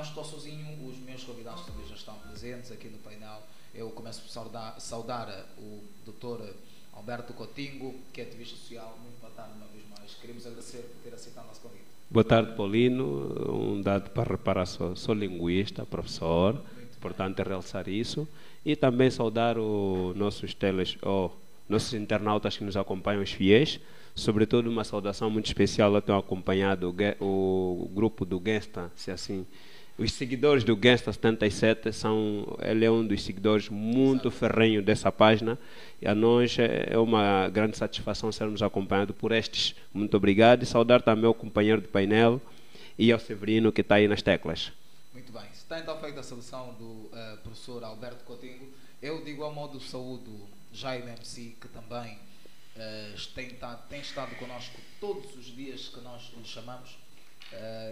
estou sozinho, os meus convidados também já estão presentes aqui no painel. Eu começo por saudar o Dr. Alberto Coutinho, que é ativista social. Muito boa tarde uma vez mais. Queremos agradecer por ter aceitado o nosso convite. Boa tarde, Paulino. Um dado para reparar, sou linguista, professor, importante realçar isso. E também saudar os nossos nossos internautas que nos acompanham, os fiéis. Sobretudo uma saudação muito especial, eu tenho acompanhado o grupo do Gangsta, se assim. Os seguidores do Gangsta 77 ele é um dos seguidores muito ferrenho dessa página, e a nós é uma grande satisfação sermos acompanhados por estes. Muito obrigado, e saudar também ao companheiro de painel e ao Severino que está aí nas teclas. Muito bem, está então feita a seleção do professor Alberto Coutinho. Eu digo ao modo de saúde Jaime MC, que também tem estado connosco todos os dias que nós lhe chamamos.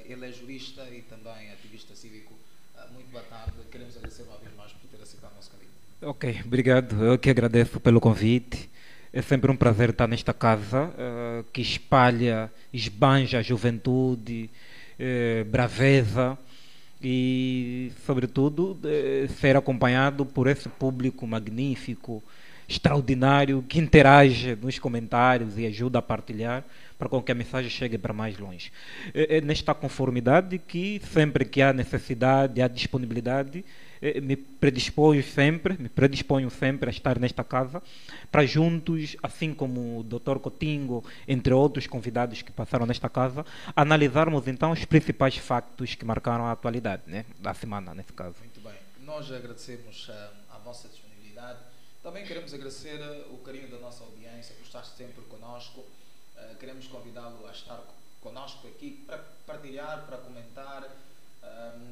Ele é jurista e também ativista cívico. Muito boa tarde, queremos agradecer uma vez mais por ter aceitado o nosso convite. Ok, obrigado, eu que agradeço pelo convite. É sempre um prazer estar nesta casa que esbanja a juventude, braveza e, sobretudo, ser acompanhado por esse público magnífico, extraordinário, que interage nos comentários e ajuda a partilhar para com que a mensagem chegue para mais longe. É nesta conformidade que, sempre que há necessidade, há disponibilidade, me predisponho sempre a estar nesta casa para juntos, assim como o Dr. Coutinho, entre outros convidados que passaram nesta casa, analisarmos então os principais factos que marcaram a atualidade, né, da semana, nesse caso. Muito bem. Nós agradecemos a vossa disponibilidade. Também queremos agradecer o carinho da nossa audiência, por estar sempre connosco. Queremos convidá-lo a estar connosco aqui para partilhar, para comentar,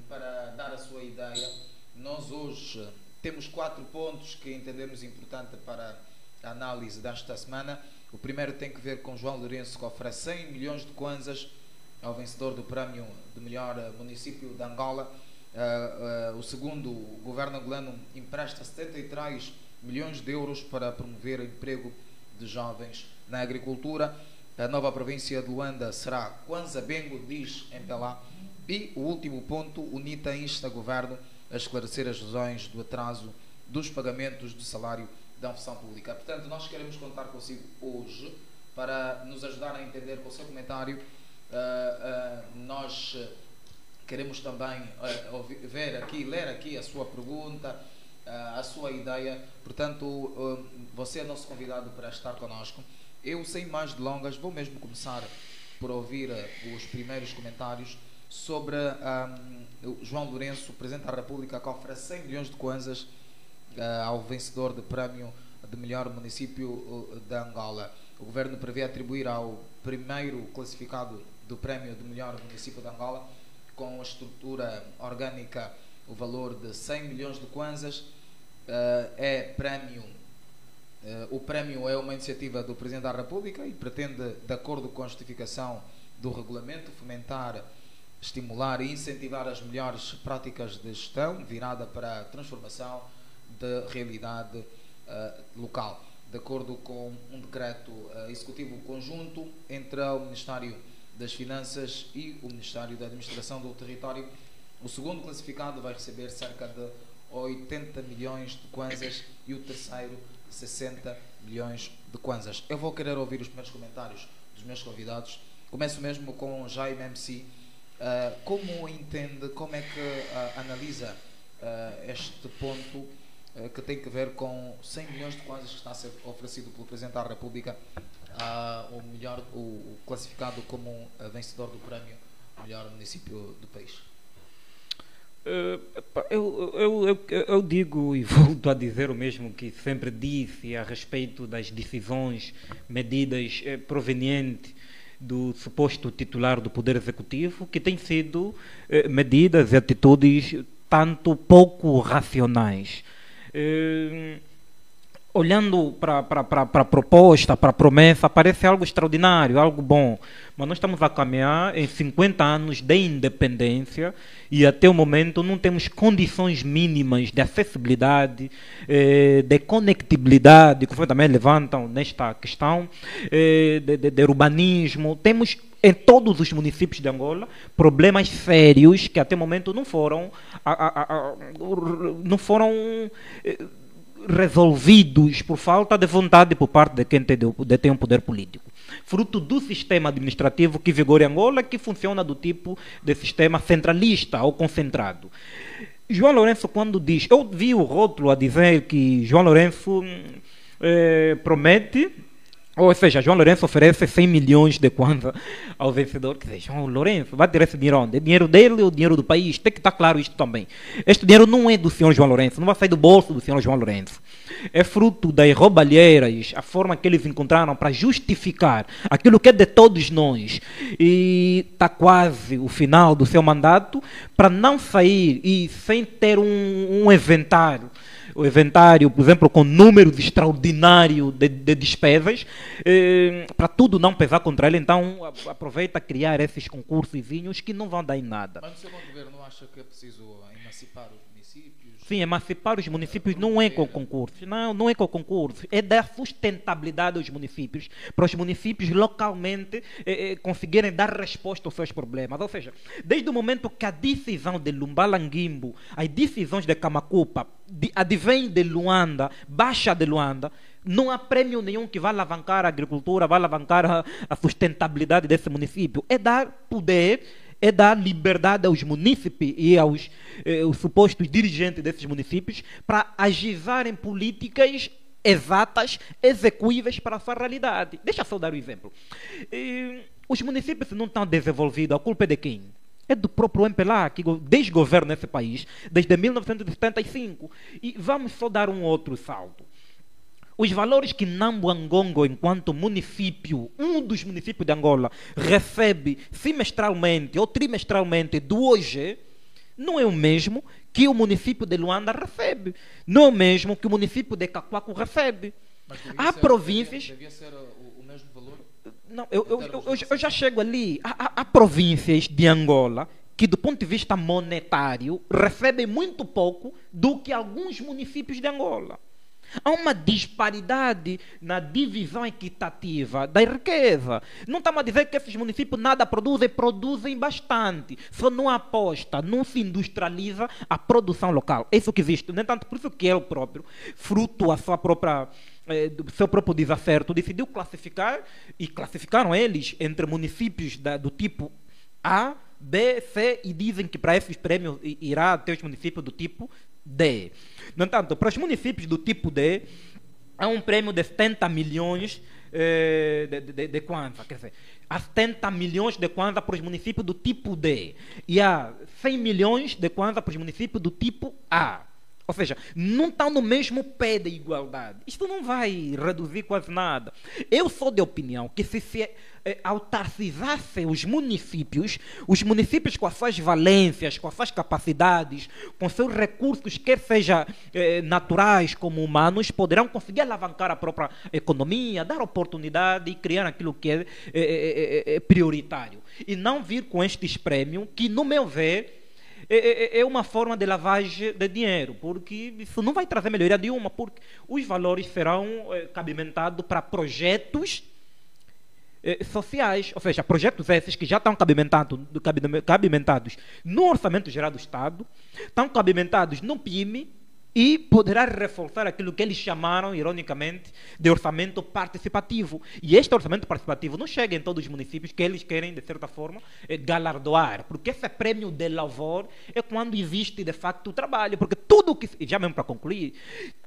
para dar a sua ideia. Nós hoje temos 4 pontos que entendemos importante para a análise desta semana. O primeiro tem que ver com João Lourenço, que oferece 100 milhões de kwanzas ao vencedor do prémio de melhor município de Angola. O segundo, o governo angolano empresta 73 milhões de euros para promover o emprego de jovens na agricultura. A nova província de Luanda será Kwanza Bengo, diz MPLA. E o último ponto, o NITA insta o governo a esclarecer as razões do atraso dos pagamentos do salário da função pública. Portanto, nós queremos contar consigo hoje para nos ajudar a entender com o seu comentário. Nós queremos também ler aqui a sua pergunta, a sua ideia. Portanto, você é nosso convidado para estar connosco. Eu, sem mais delongas, vou mesmo começar por ouvir os primeiros comentários sobre João Lourenço, Presidente da República, que oferece 100 milhões de kwanzas ao vencedor do prémio de melhor município de Angola. O governo prevê atribuir ao primeiro classificado do prémio de melhor município de Angola, com a estrutura orgânica, o valor de 100 milhões de kwanzas. O prémio é uma iniciativa do Presidente da República e pretende, de acordo com a justificação do regulamento, fomentar, estimular e incentivar as melhores práticas de gestão virada para a transformação da realidade local, de acordo com um decreto executivo conjunto entre o Ministério das Finanças e o Ministério da Administração do Território. O segundo classificado vai receber cerca de 80 milhões de kwanzas e o terceiro 60 milhões de kwanzas. Eu vou querer ouvir os primeiros comentários dos meus convidados. Começo mesmo com Jaime MC. Como entende, como é que analisa este ponto que tem que ver com 100 milhões de kwanzas que está a ser oferecido pelo Presidente da República, o classificado como vencedor do prémio melhor município do país? Eu digo e volto a dizer o mesmo que sempre disse a respeito das decisões, medidas provenientes do suposto titular do Poder Executivo, que têm sido medidas e atitudes tanto pouco racionais. Olhando para a proposta, para a promessa, parece algo extraordinário, algo bom. Mas nós estamos a caminhar em 50 anos de independência e até o momento não temos condições mínimas de acessibilidade, de conectibilidade, que também levantam nesta questão, de urbanismo. Temos em todos os municípios de Angola, problemas sérios que até o momento não foram resolvidos por falta de vontade por parte de quem detém o poder político. Fruto do sistema administrativo que vigora em Angola, que funciona do tipo de sistema centralista ou concentrado. João Lourenço, quando diz... Eu vi o rótulo a dizer que João Lourenço promete... Ou seja, João Lourenço oferece 100 milhões de kwanza ao vencedor. Quer dizer, João Lourenço vai tirar esse dinheiro onde? É dinheiro dele ou o dinheiro do país? Tem que estar claro isto também. Este dinheiro não é do senhor João Lourenço, não vai sair do bolso do senhor João Lourenço. É fruto das roubalheiras, a forma que eles encontraram para justificar aquilo que é de todos nós. E está quase o final do seu mandato para não sair e sem ter um inventário. O inventário, por exemplo, com números extraordinários de despesas, para tudo não pesar contra ele. Então, aproveita a criar esses concursozinhos que não vão dar em nada. Mas o seu governo não acha que é preciso emancipar os municípios? Sim, emancipar os municípios não é com concursos. Não é com concursos. É dar sustentabilidade aos municípios, para os municípios localmente conseguirem dar resposta aos seus problemas. Ou seja, desde o momento que a decisão de Lumbalangimbo, as decisões de Camacupa, advém de Luanda, baixa de Luanda, não há prêmio nenhum que vá alavancar a agricultura, vá alavancar a sustentabilidade desse município. É dar poder, é dar liberdade aos munícipes e aos os supostos dirigentes desses municípios para agizarem políticas exatas, execuíveis para a sua realidade. Deixa eu só dar um exemplo. Os municípios não estão desenvolvidos, a culpa é de quem? É do próprio MPLA, que desgoverna esse país desde 1975. E vamos só dar um outro salto. Os valores que Nambuangongo, enquanto município, um dos municípios de Angola, recebe semestralmente ou trimestralmente do hoje, não é o mesmo que o município de Luanda recebe. Não é o mesmo que o município de Cacoaco recebe. Mas Há províncias... Devia ser o mesmo valor? Não, eu já chego ali. Há províncias de Angola que, do ponto de vista monetário, recebem muito pouco do que alguns municípios de Angola. Há uma disparidade na divisão equitativa da riqueza. Não estamos a dizer que esses municípios nada produzem bastante. Só não aposta, não se industrializa a produção local. É isso que existe. No entanto, por isso que ele próprio, fruto a sua própria... do seu próprio desacerto, decidiu classificar, e classificaram eles entre municípios do tipo A, B, C, e dizem que para esses prêmios irá ter os municípios do tipo D. No entanto, para os municípios do tipo D, há um prêmio de 70 milhões de kwanza. Quer dizer, há 70 milhões de kwanza para os municípios do tipo D. E há 100 milhões de kwanza para os municípios do tipo A. Ou seja, não estão no mesmo pé da igualdade. Isto não vai reduzir quase nada. Eu sou de opinião que se autarcizassem os municípios com as suas valências, com as suas capacidades, com seus recursos, quer seja naturais como humanos, poderão conseguir alavancar a própria economia, dar oportunidade e criar aquilo que é prioritário. E não vir com estes prêmios que, no meu ver, é uma forma de lavagem de dinheiro, porque isso não vai trazer melhoria nenhuma, porque os valores serão cabimentados para projetos sociais, ou seja, projetos esses que já estão cabimentados no Orçamento Geral do Estado, estão cabimentados no PIME, e poderá reforçar aquilo que eles chamaram, ironicamente, de orçamento participativo. E este orçamento participativo não chega em todos os municípios que eles querem, de certa forma, galardoar. Porque esse prêmio de louvor é quando existe, de facto, o trabalho. Porque tudo que... E já mesmo para concluir,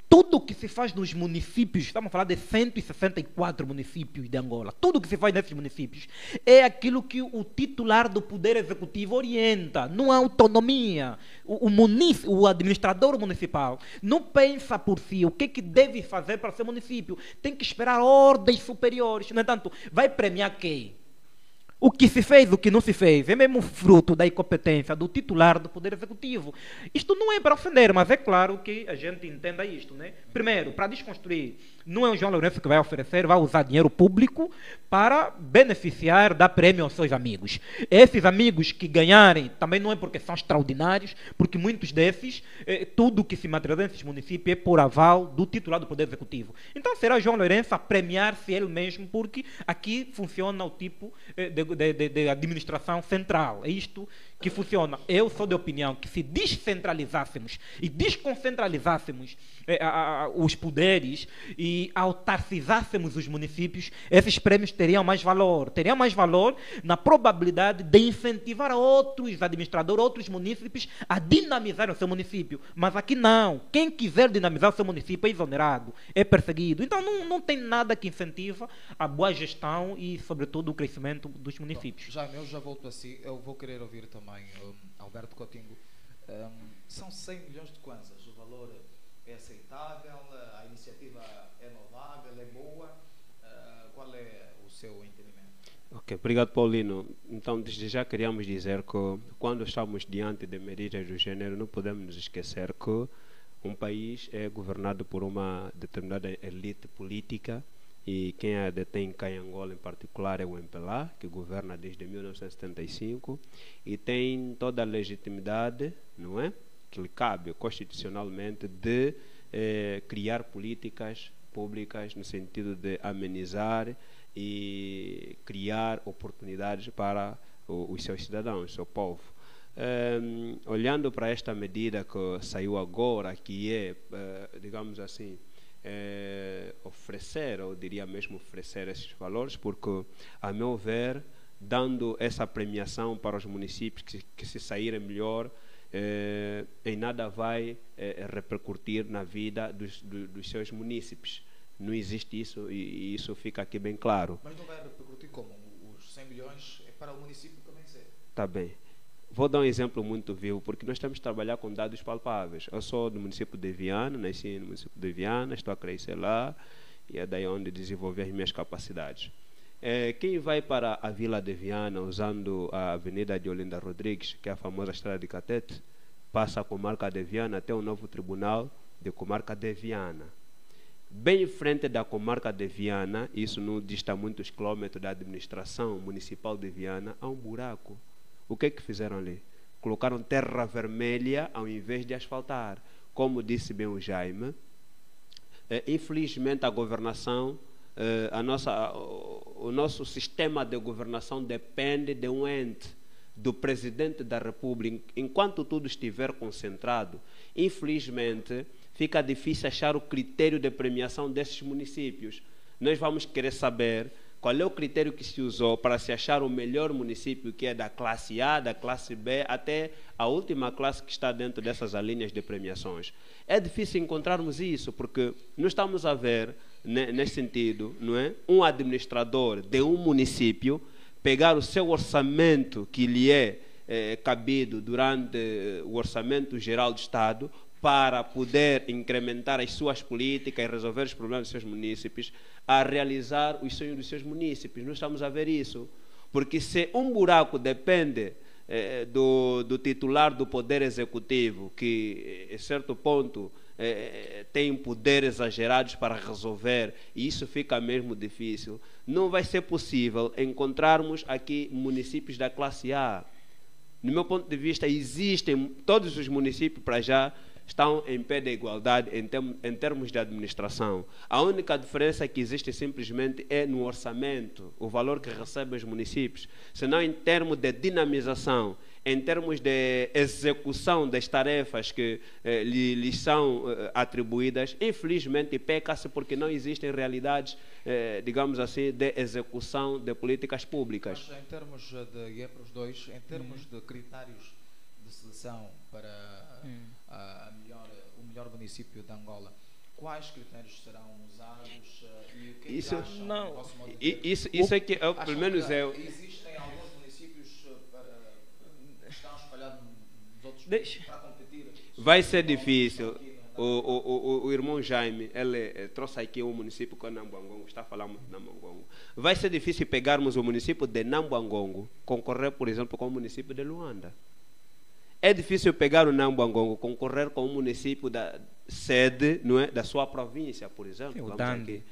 tudo que se faz nos municípios, estamos a falar de 164 municípios de Angola, tudo que se faz nesses municípios é aquilo que o titular do Poder Executivo orienta. Não há autonomia. O administrador municipal não pensa por si o que deve fazer para ser município. Tem que esperar ordens superiores. No entanto, vai premiar quem? O que se fez, o que não se fez, é mesmo fruto da incompetência do titular do Poder Executivo. Isto não é para ofender, mas é claro que a gente entenda isto, né? Primeiro, para desconstruir Não é o João Lourenço que vai oferecer, vai usar dinheiro público para beneficiar, dar prêmio aos seus amigos. Esses amigos que ganharem, também não é porque são extraordinários, porque muitos desses, tudo que se materializa nesses municípios é por aval do titular do Poder Executivo. Então será o João Lourenço a premiar-se ele mesmo, porque aqui funciona o tipo de administração central. É isto que funciona. Eu sou de opinião que se descentralizássemos e desconcentralizássemos os poderes e autarcizássemos os municípios, esses prêmios teriam mais valor. Teriam mais valor na probabilidade de incentivar outros administradores, outros munícipes a dinamizar o seu município. Mas aqui não. Quem quiser dinamizar o seu município é exonerado, é perseguido. Então não tem nada que incentiva a boa gestão e, sobretudo, o crescimento dos municípios. Bom, Jaime, eu já volto a si. Eu vou querer ouvir também Alberto Coutinho. São 100 milhões de kwanzas. O valor é aceitável? A iniciativa é novável? É boa? Qual é o seu entendimento? Ok, obrigado, Paulino. Então, desde já queríamos dizer que quando estamos diante de medidas do gênero, não podemos nos esquecer que um país é governado por uma determinada elite política, e quem a detém cá em Angola em particular é o MPLA, que governa desde 1975 e tem toda a legitimidade, não é, que lhe cabe constitucionalmente de criar políticas públicas no sentido de amenizar e criar oportunidades para os seus cidadãos, o seu povo. Olhando para esta medida que saiu agora, que é, digamos assim, oferecer, ou diria mesmo oferecer esses valores, porque, a meu ver, dando essa premiação para os municípios que se saírem melhor, em nada vai repercutir na vida dos seus munícipes. Não existe isso, e isso fica aqui bem claro. Mas não vai repercutir como? Os 100 milhões é para o município que vencer. Está bem. Vou dar um exemplo muito vivo, porque nós temos que trabalhar com dados palpáveis. Eu sou do município de Viana, nasci no município de Viana, estou a crescer lá, e é daí onde desenvolvi as minhas capacidades. Quem vai para a Vila de Viana, usando a Avenida de Olinda Rodrigues, que é a famosa Estrada de Catete, passa a comarca de Viana até o novo tribunal de comarca de Viana. Bem em frente da comarca de Viana, isso não dista muitos quilômetros da administração municipal de Viana, há um buraco. O que é que fizeram ali? Colocaram terra vermelha ao invés de asfaltar. Como disse bem o Jaime, infelizmente a governação, o nosso sistema de governação depende de um ente, do presidente da República. Enquanto tudo estiver concentrado, infelizmente, fica difícil achar o critério de premiação desses municípios. Nós vamos querer saber qual é o critério que se usou para se achar o melhor município, que é da classe A, da classe B, até a última classe que está dentro dessas linhas de premiações. É difícil encontrarmos isso, porque não estamos a ver, nesse sentido, não é, um administrador de um município pegar o seu orçamento que lhe é cabido durante o orçamento geral do Estado, para poder incrementar as suas políticas e resolver os problemas dos seus munícipes, a realizar os sonhos dos seus munícipes. Não estamos a ver isso. Porque se um buraco depende do titular do Poder Executivo, que, a certo ponto, tem poderes exagerados para resolver, e isso fica mesmo difícil, não vai ser possível encontrarmos aqui municípios da classe A. No meu ponto de vista, existem, todos os municípios para já estão em pé de igualdade em termos de administração. A única diferença que existe simplesmente é no orçamento, o valor que recebem os municípios. Senão, em termos de dinamização, em termos de execução das tarefas que lhes são atribuídas, infelizmente peca-se porque não existem realidades, digamos assim, de execução de políticas públicas. Mas em termos de, e é para os dois, em termos de critérios de seleção para o melhor município de Angola, quais critérios serão usados e o que isso, acham? não, isso é que, pelo menos eu... Existem alguns municípios que estão espalhados nos outros para competir? Vai ser difícil. O irmão Jaime, ele trouxe aqui um município que é Nambuangongo, está falando de Nambuangongo. Vai ser difícil pegarmos o município de Nambuangongo, concorrer, por exemplo, com o município de Luanda. É difícil pegar o Nambuangongo, concorrer com o município sede, não é, da sua província, por exemplo. Sim, o Vamos Dandi. aqui.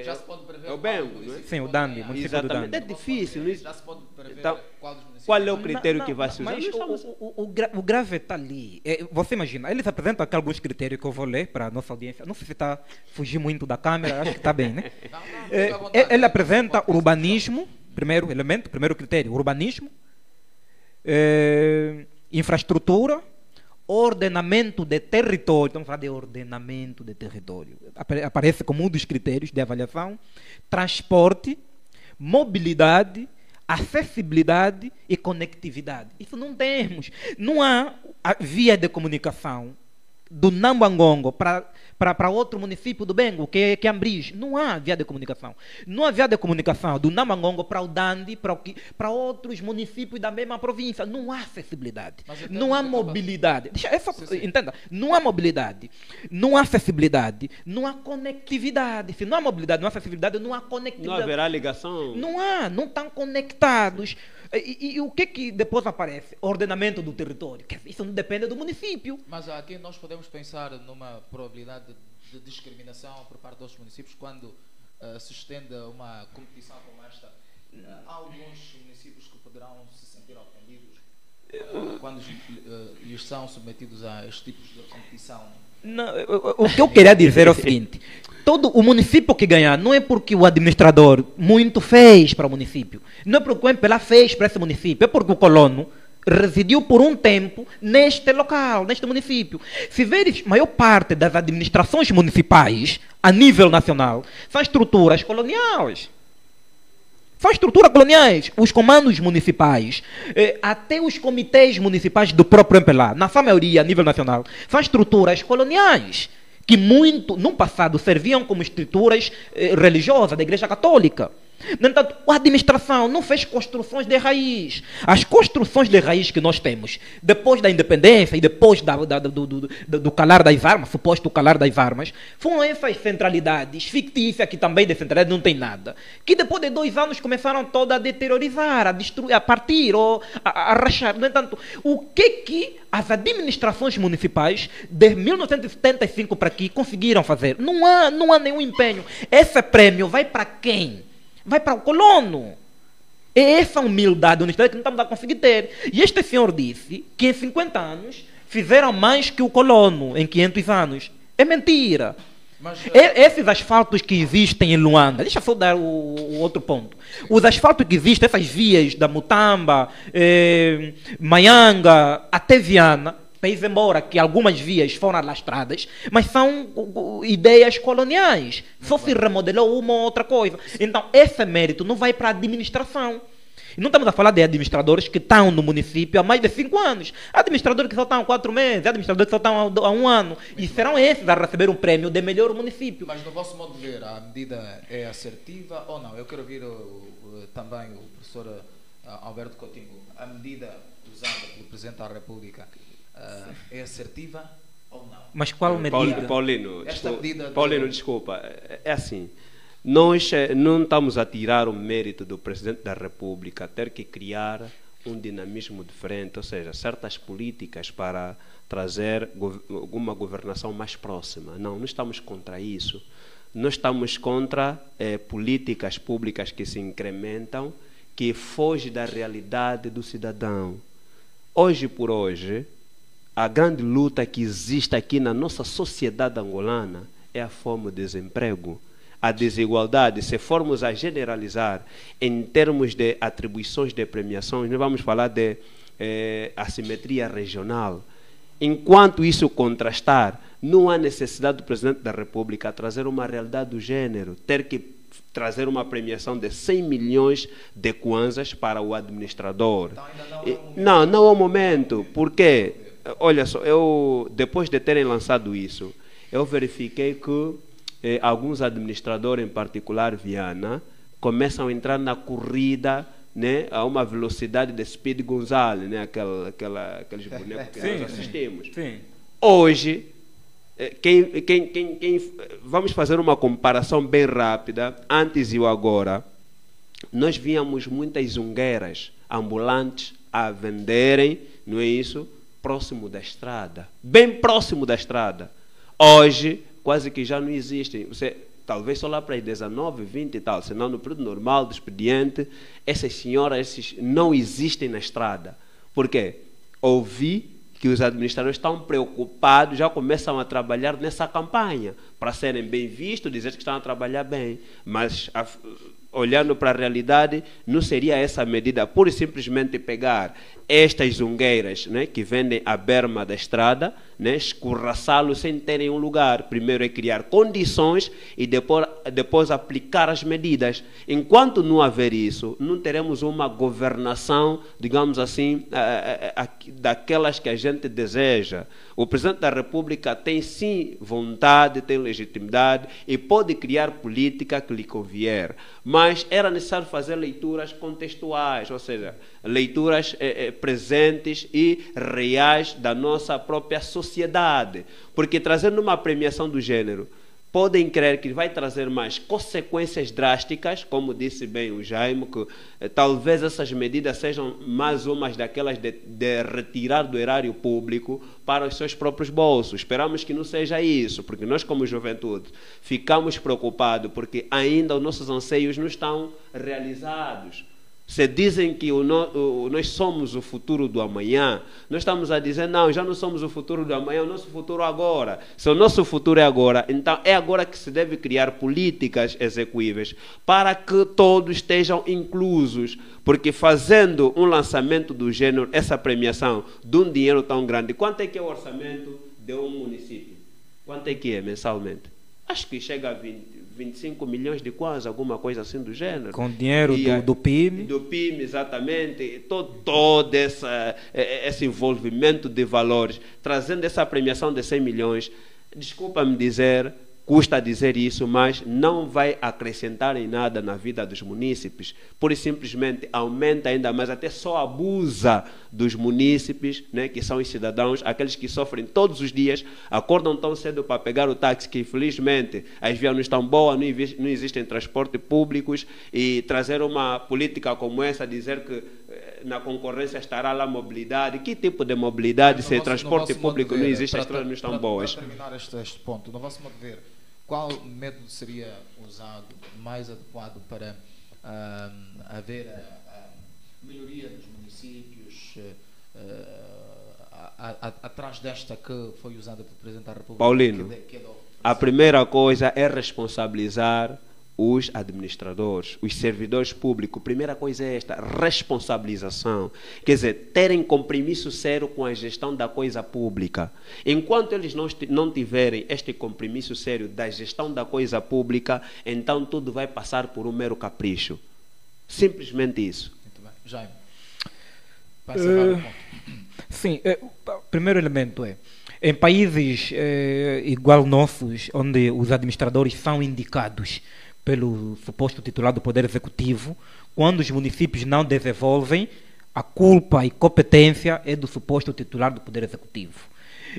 Já se pode prever é o qual Bengo, dos não é? municípios Sim, o podem Dandi, ganhar. município do Exatamente, Dandi. é difícil. Não é? Já se pode prever Então, qual dos municípios. qual é o podem critério Não, que vai se usar? mas Nós estamos- o grave está ali. Você imagina, eles apresentam aqui alguns critérios que eu vou ler para a nossa audiência. Não sei se está fugir muito da câmera, acho que está bem, né? Não, fica à vontade. Ele apresenta urbanismo, primeiro elemento, primeiro critério, urbanismo, infraestrutura, ordenamento de território. Estamos falando de ordenamento de território. Aparece como um dos critérios de avaliação. Transporte, mobilidade, acessibilidade e conectividade. Isso não temos. Não há a via de comunicação do Nambangongo para outro município do Bengo, que é Ambris. Não há via de comunicação. Não há via de comunicação do Nambangongo para o Dandi, para outros municípios da mesma província. Não há acessibilidade. Não há mobilidade. Entenda. Não há mobilidade. Não há acessibilidade. Não há conectividade. Se não há mobilidade, não há acessibilidade, não há conectividade. Não haverá ligação. Não há. Não estão conectados. E o que depois aparece? Ordenamento do território. Isso não depende do município. Mas aqui nós podemos pensar numa probabilidade de discriminação por parte dos municípios quando se estende uma competição como esta. Há alguns municípios que poderão se sentir ofendidos quando lhes são submetidos a estes tipos de competição. Não, o que eu queria dizer é o seguinte: todo o município que ganhar não é porque o administrador muito fez para o município, não é porque o MPLA fez para esse município, é porque o colono residiu por um tempo neste local, neste município. Se veres, maior parte das administrações municipais a nível nacional são estruturas coloniais. São estruturas coloniais. Os comandos municipais, até os comitês municipais do próprio MPLA, na sua maioria a nível nacional, são estruturas coloniais, que muito, no passado, serviam como estruturas religiosas da Igreja Católica. No entanto, a administração não fez construções de raiz. As construções de raiz que nós temos, depois da independência e depois do calar das armas, suposto calar das armas, foram essas centralidades fictícias, que também de centralidade não tem nada, que depois de 2 anos começaram toda a deteriorizar, a destruir, a partir ou a rachar. No entanto, o que as administrações municipais de 1975 para aqui conseguiram fazer? Não há nenhum empenho. Esse prêmio vai para quem? Vai para o colono. É essa humildade, honestidade que não estamos a conseguir ter. E este senhor disse que em 50 anos fizeram mais que o colono em 500 anos. É mentira. Mas, esses asfaltos que existem em Luanda, deixa eu só dar o outro ponto. Os asfaltos que existem, essas vias da Mutamba, Maianga, até Viana, país embora que algumas vias foram alastradas, mas são ideias coloniais. Só se remodelou uma ou outra coisa. Então, esse mérito não vai para a administração. E não estamos a falar de administradores que estão no município há mais de 5 anos. Há administradores que só estão há 4 meses, há administradores que só estão há 1 ano. E serão esses a receber um prêmio de melhor município. Mas no vosso modo de ver, a medida é assertiva ou não? Eu quero ouvir também o professor Alberto Coutinho. A medida usada pelo Presidente da República é assertiva ou não? Mas qual medida? Paulino, desculpa. É assim. Nós não estamos a tirar o mérito do Presidente da República ter que criar um dinamismo diferente, ou seja, certas políticas para trazer uma governação mais próxima. Não estamos contra isso. Nós estamos contra políticas públicas que se incrementam, que fogem da realidade do cidadão. Hoje por hoje, a grande luta que existe aqui na nossa sociedade angolana é a fome e o desemprego. A desigualdade, se formos a generalizar em termos de atribuições de premiações, nós vamos falar de assimetria regional. Enquanto isso contrastar, não há necessidade do Presidente da República trazer uma realidade do gênero, ter que trazer uma premiação de 100 milhões de kwanzas para o administrador. Então, não é o momento, porque, olha só, depois de terem lançado isso, eu verifiquei que alguns administradores, em particular Viana, começam a entrar na corrida, né, a uma velocidade de Speed Gonzales, né, aqueles bonecos que nós assistimos. Sim. Hoje, vamos fazer uma comparação bem rápida, antes e o agora. Nós víamos muitas zungueiras ambulantes a venderem, não é isso? Próximo da estrada, bem próximo da estrada. Hoje, quase que já não existem. Você, talvez só lá para as 19, 20 e tal, senão no período normal do expediente, essas senhoras esses não existem na estrada. Por quê? Ouvi que os administradores estão preocupados, já começam a trabalhar nessa campanha, para serem bem vistos, dizer que estão a trabalhar bem, mas olhando para a realidade, não seria essa medida, pura e simplesmente pegar estas zungueiras, né, que vendem à berma da estrada, né, escorraçá-los sem terem um lugar. Primeiro é criar condições e depois aplicar as medidas. Enquanto não haver isso, não teremos uma governação, digamos assim, daquelas que a gente deseja. O Presidente da República tem sim vontade, tem legitimidade e pode criar política que lhe convier. Mas era necessário fazer leituras contextuais, ou seja, leituras presentes e reais da nossa própria sociedade. Porque trazendo uma premiação do gênero, podem crer que vai trazer mais consequências drásticas, como disse bem o Jaime, que talvez essas medidas sejam mais umas daquelas de retirar do erário público para os seus próprios bolsos. Esperamos que não seja isso, porque nós como juventude ficamos preocupados porque ainda os nossos anseios não estão realizados. Se dizem que nós somos o futuro do amanhã, nós estamos a dizer, não, já não somos o futuro do amanhã, o nosso futuro é agora. Se o nosso futuro é agora, então é agora que se deve criar políticas execuíveis para que todos estejam inclusos. Porque fazendo um lançamento do gênero, essa premiação de um dinheiro tão grande, quanto é que é o orçamento de um município? Quanto é que é mensalmente? Acho que chega a 25 milhões de quase, alguma coisa assim do gênero. Com dinheiro do PIB. Do PIB, exatamente. Todo esse envolvimento de valores, trazendo essa premiação de 100 milhões, desculpa-me dizer, custa dizer isso, mas não vai acrescentar em nada na vida dos munícipes. Pura e simplesmente aumenta ainda mais, até só abusa dos munícipes, né, que são os cidadãos, aqueles que sofrem todos os dias, acordam tão cedo para pegar o táxi, que infelizmente as vias não estão boas, não existem transportes públicos, e trazer uma política como essa, dizer que na concorrência estará lá mobilidade. Que tipo de mobilidade se transporte público não existe, as estradas não estão boas? Para terminar este ponto, no vosso modo de ver, qual método seria usado mais adequado para haver a melhoria dos municípios atrás desta que foi usada pelo Presidente da República? Paulino, a primeira coisa é responsabilizar os administradores, os servidores públicos. A primeira coisa é esta, responsabilização. Quer dizer, terem compromisso sério com a gestão da coisa pública. Enquanto eles não tiverem este compromisso sério da gestão da coisa pública, então tudo vai passar por um mero capricho. Simplesmente isso. Muito bem. Jaime, para encerrar o ponto. Sim, o primeiro elemento é, em países igual nossos, onde os administradores são indicados pelo suposto titular do Poder Executivo, quando os municípios não desenvolvem, a culpa e competência é do suposto titular do Poder Executivo.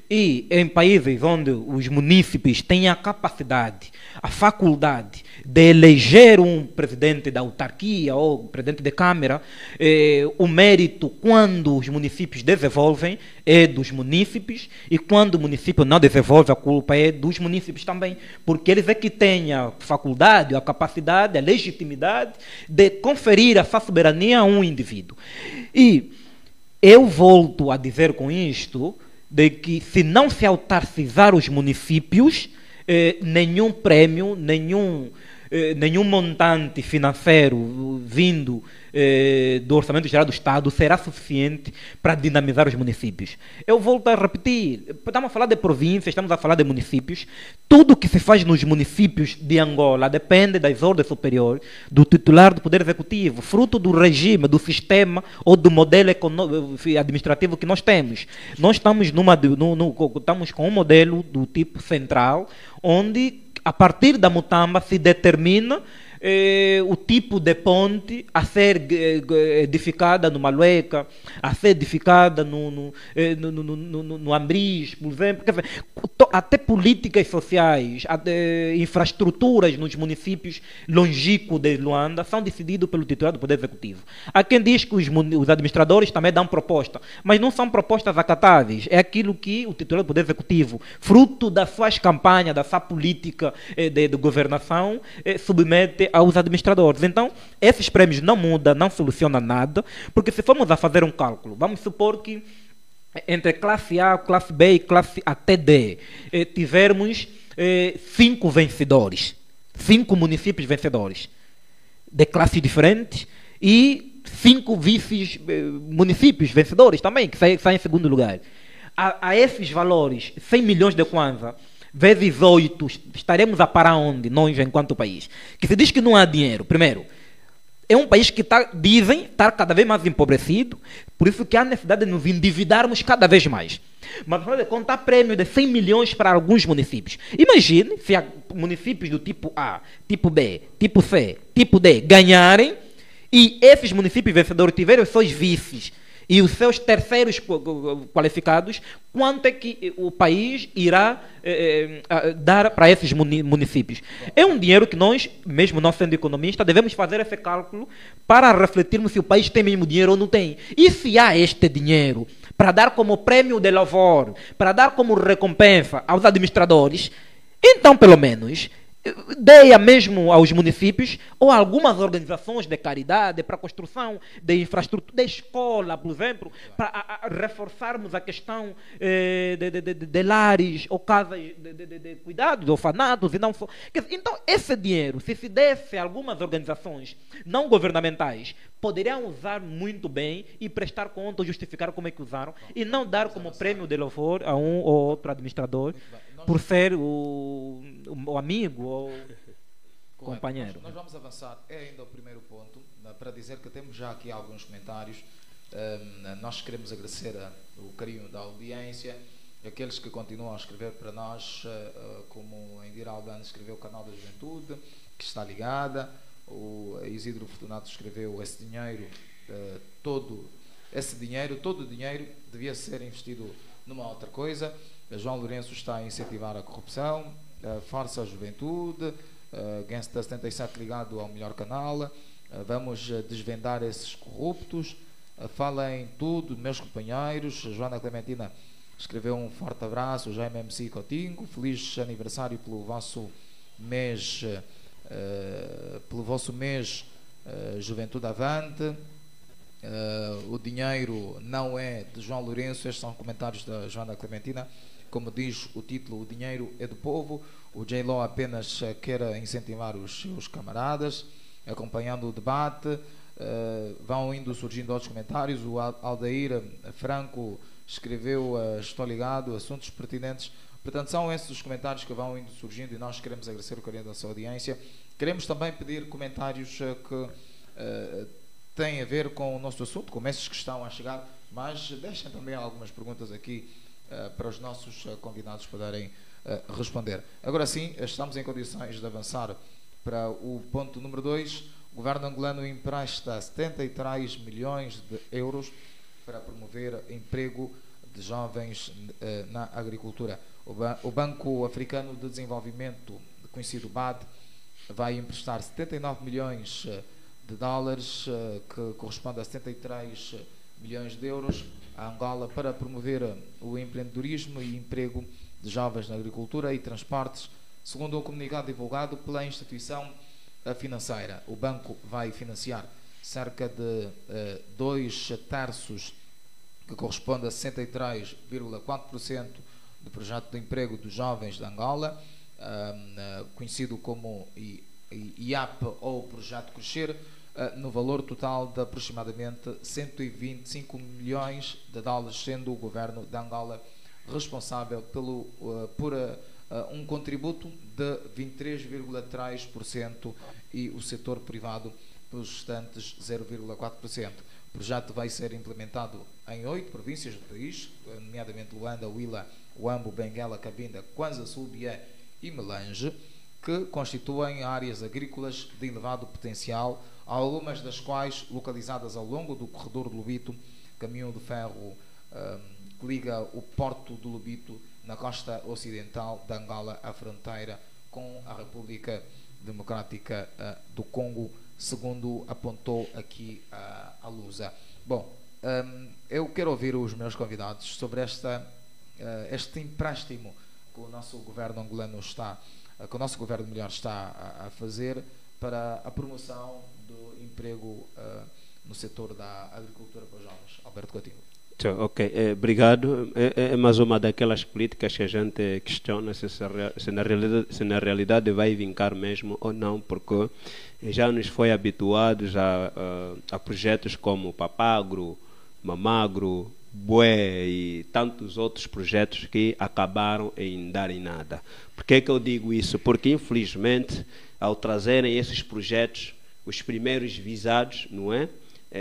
E em países onde os munícipes têm a capacidade, a faculdade de eleger um presidente da autarquia ou presidente de câmara, o mérito, quando os municípios desenvolvem, é dos munícipes, e quando o município não desenvolve, a culpa é dos munícipes também, porque eles é que têm a faculdade, a capacidade, a legitimidade de conferir essa soberania a um indivíduo. E eu volto a dizer com isto, de que se não se autarcizar os municípios, nenhum prêmio, nenhum montante financeiro vindo do Orçamento Geral do Estado será suficiente para dinamizar os municípios. Eu volto a repetir, estamos a falar de províncias, estamos a falar de municípios. Tudo que se faz nos municípios de Angola depende das ordens superiores do titular do Poder Executivo, fruto do regime, do sistema ou do modelo administrativo que nós temos. Nós estamos, estamos com um modelo do tipo central, onde a partir da Mutamba se determina o tipo de ponte a ser edificada no Malueca, a ser edificada no Ambris, por exemplo. Quer dizer, até políticas sociais, até infraestruturas nos municípios longínquos de Luanda são decididos pelo titular do Poder Executivo. Há quem diz que os administradores também dão proposta, mas não são propostas acatáveis. É aquilo que o titular do Poder Executivo, fruto das suas campanhas, da sua política de governação, submete aos administradores. Então, esses prêmios não mudam, não solucionam nada, porque se formos a fazer um cálculo, vamos supor que entre classe A, classe B e classe até D, tivermos 5 vencedores, 5 municípios vencedores, de classes diferentes, e 5 vices municípios vencedores também, que saem em segundo lugar. A esses valores, 100 milhões de kwanza, vezes 8, estaremos a parar onde, nós, enquanto país? Que se diz que não há dinheiro. Primeiro, é um país que dizem estar cada vez mais empobrecido, por isso que há necessidade de nos endividarmos cada vez mais. Mas afinal de contas, há prêmio de 100 milhões para alguns municípios. Imagine se há municípios do tipo A, tipo B, tipo C, tipo D ganharem, e esses municípios vencedores tiverem os seus vices e os seus terceiros qualificados, quanto é que o país irá dar para esses municípios? É um dinheiro que nós, mesmo não sendo economistas, devemos fazer esse cálculo para refletirmos se o país tem mesmo dinheiro ou não tem. E se há este dinheiro para dar como prêmio de louvor, para dar como recompensa aos administradores, então, pelo menos, deia mesmo aos municípios ou algumas organizações de caridade para a construção de infraestrutura, de escola, por exemplo, para reforçarmos a questão de lares ou casas de cuidados, orfanatos e não só. Então, esse dinheiro, se desse a algumas organizações não governamentais, poderiam usar muito bem e prestar conta ou justificar como é que usaram, e não dar como prêmio de louvor a um ou outro administrador por ser o amigo ou companheiro. Nós vamos avançar ainda ao primeiro ponto, para dizer que temos já aqui alguns comentários. Nós queremos agradecer o carinho da audiência, aqueles que continuam a escrever para nós, como a Indira Albano escreveu o Canal da Juventude, que está ligada. O Isidro Fortunato escreveu esse dinheiro, todo o dinheiro devia ser investido numa outra coisa. João Lourenço está a incentivar a corrupção, força a juventude, Gangsta 77 ligado ao melhor canal, vamos desvendar esses corruptos, falem tudo, meus companheiros. Joana Clementina escreveu um forte abraço, Jaime MC Cotingo, feliz aniversário pelo vosso mês, Juventude Avante. O dinheiro não é de João Lourenço, estes são comentários da Joana Clementina. Como diz o título, o dinheiro é do povo. O J-Lo apenas quer incentivar os seus camaradas. Acompanhando o debate, vão indo surgindo outros comentários. O Aldair Franco escreveu: estou ligado, assuntos pertinentes. Portanto, são esses os comentários que vão indo surgindo e nós queremos agradecer o carinho da sua audiência. Queremos também pedir comentários que têm a ver com o nosso assunto, como esses que estão a chegar, mas deixem também algumas perguntas aqui para os nossos convidados poderem responder. Agora sim, estamos em condições de avançar para o ponto número 2. O governo angolano empresta 73 milhões de euros para promover emprego de jovens na agricultura. O Banco Africano de Desenvolvimento, conhecido BAD, vai emprestar 79 milhões de dólares, que corresponde a 73 milhões de euros, a Angola para promover o empreendedorismo e emprego de jovens na agricultura e transportes, segundo um comunicado divulgado pela instituição financeira. O banco vai financiar cerca de 2/3, que corresponde a 63,4% do projeto de emprego dos jovens de Angola, conhecido como IAP ou Projeto Crescer, no valor total de aproximadamente 125 milhões de dólares, sendo o governo de Angola responsável por um contributo de 23,3% e o setor privado pelos restantes 0,4%. O projeto vai ser implementado em 8 províncias do país, nomeadamente Luanda, Huila, Huambo, Benguela, Cabinda, Kwanza Sul, Bié e Melange. que constituem áreas agrícolas de elevado potencial, algumas das quais localizadas ao longo do corredor de Lobito, caminho de ferro que liga o porto de Lobito na costa ocidental de Angola à fronteira com a República Democrática do Congo, segundo apontou aqui a Lusa. Bom, eu quero ouvir os meus convidados sobre este empréstimo que o nosso governo angolano que o nosso governo está a fazer para a promoção do emprego no setor da agricultura para os jovens. Alberto Coutinho. Ok, obrigado. É mais uma daquelas políticas que a gente questiona se na realidade vai vincar mesmo ou não, porque já nos foi habituados a projetos como Papagro, Mamagro, Bué e tantos outros projetos que acabaram em dar em nada. Por que eu digo isso? Porque, infelizmente, ao trazerem esses projetos, os primeiros visados, não é?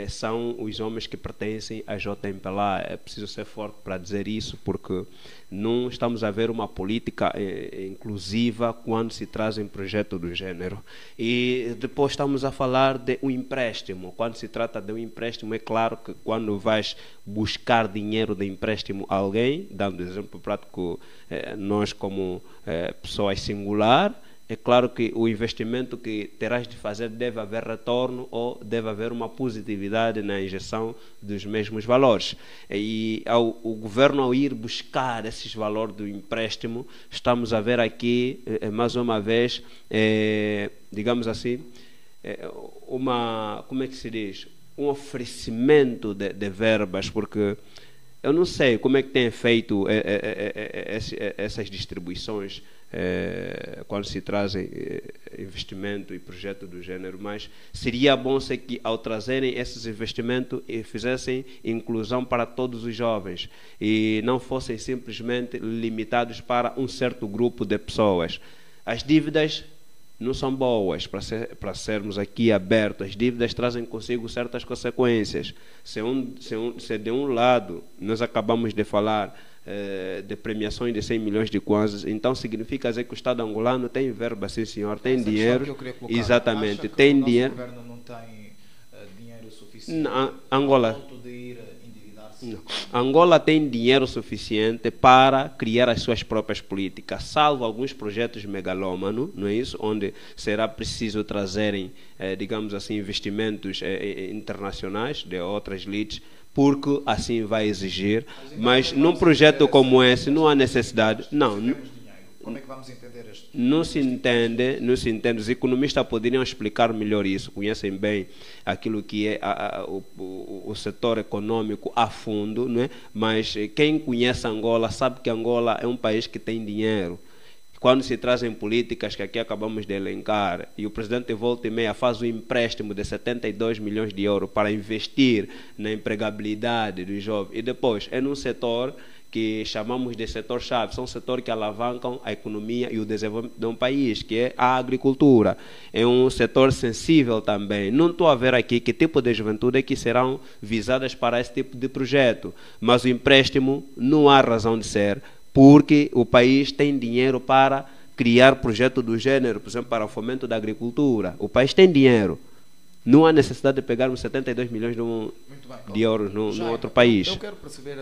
São os homens que pertencem à JMPLA. É preciso ser forte para dizer isso, porque não estamos a ver uma política inclusiva quando se traz um projeto do gênero. E depois estamos a falar de um empréstimo. Quando se trata de um empréstimo, é claro que quando vais buscar dinheiro de empréstimo a alguém, dando exemplo prático, nós como pessoas singular, é claro que o investimento que terás de fazer deve haver retorno ou deve haver uma positividade na injeção dos mesmos valores. E o governo, ao ir buscar esses valores do empréstimo, estamos a ver aqui, mais uma vez, digamos assim, como é que se diz? Um oferecimento de verbas, porque eu não sei como é que tem feito essas distribuições quando se trazem investimento e projeto do gênero, mas seria bom se que ao trazerem esses investimentos fizessem inclusão para todos os jovens e não fossem simplesmente limitados para um certo grupo de pessoas. As dívidas não são boas, para sermos aqui abertos. As dívidas trazem consigo certas consequências. Se de um lado nós acabamos de falar de premiações de 100 milhões de kwanzas, então significa dizer que o Estado angolano tem verba, sim senhor, tem dinheiro. Exatamente, tem dinheiro. O governo não tem dinheiro suficiente Angola. Não. Angola tem dinheiro suficiente para criar as suas próprias políticas, salvo alguns projetos megalómanos, não é isso? Onde será preciso trazerem, digamos assim, investimentos internacionais de outras leads, porque assim vai exigir. Mas num projeto como esse não há necessidade. Não. Como é que vamos entender isto? Não se entende. Os economistas poderiam explicar melhor isso, conhecem bem aquilo que é o setor econômico a fundo, não é? Mas quem conhece Angola sabe que Angola é um país que tem dinheiro. Quando se trazem políticas que aqui acabamos de elencar e o presidente volta e meia faz um empréstimo de 72 milhões de euros para investir na empregabilidade dos jovens e depois é num setor que chamamos de setor-chave, são setores que alavancam a economia e o desenvolvimento de um país, que é a agricultura. É um setor sensível também. Não estou a ver aqui que tipo de juventude é que serão visadas para esse tipo de projeto, mas o empréstimo não há razão de ser, porque o país tem dinheiro para criar projeto do gênero, por exemplo, para o fomento da agricultura. O país tem dinheiro. Não há necessidade de pegarmos 72 milhões de euros no outro país. Eu quero perceber,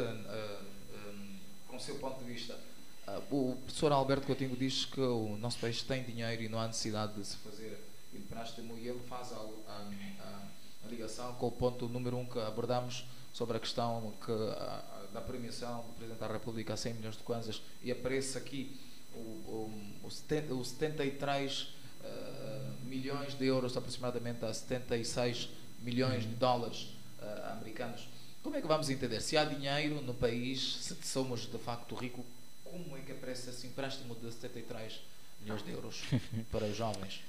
com o seu ponto de vista, o professor Alberto Coutinho diz que o nosso país tem dinheiro e não há necessidade de se fazer empréstimo, e ele faz a ligação com o ponto número 1 que abordamos sobre a questão da premiação do Presidente da República a 100 milhões de kwanzas, e aparece aqui os 73 milhões de euros, aproximadamente a 76 milhões de dólares americanos. Como é que vamos entender? Se há dinheiro no país, se somos de facto ricos, como é que aparece esse empréstimo de 73 milhões de euros para os jovens?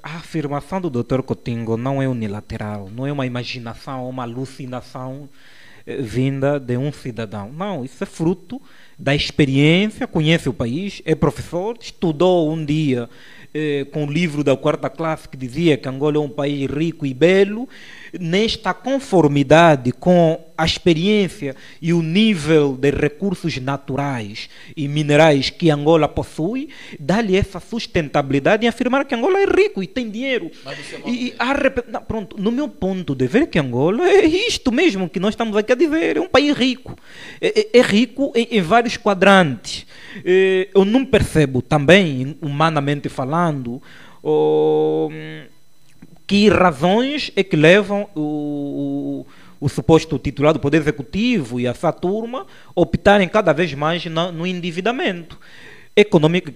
A afirmação do Dr. Coutinho não é unilateral, não é uma imaginação, uma alucinação vinda de um cidadão. Não, isso é fruto da experiência, conhece o país, é professor, estudou um dia com o livro da 4ª classe que dizia que Angola é um país rico e belo. Nesta conformidade com a experiência e o nível de recursos naturais e minerais que Angola possui, dá-lhe essa sustentabilidade em afirmar que Angola é rico e tem dinheiro. Pronto, no meu ponto de ver que Angola é isto mesmo que nós estamos aqui a dizer, é um país rico. É rico em vários quadrantes. Eu não percebo também, humanamente falando, que razões é que levam o suposto titular do Poder Executivo e essa turma optarem cada vez mais no endividamento.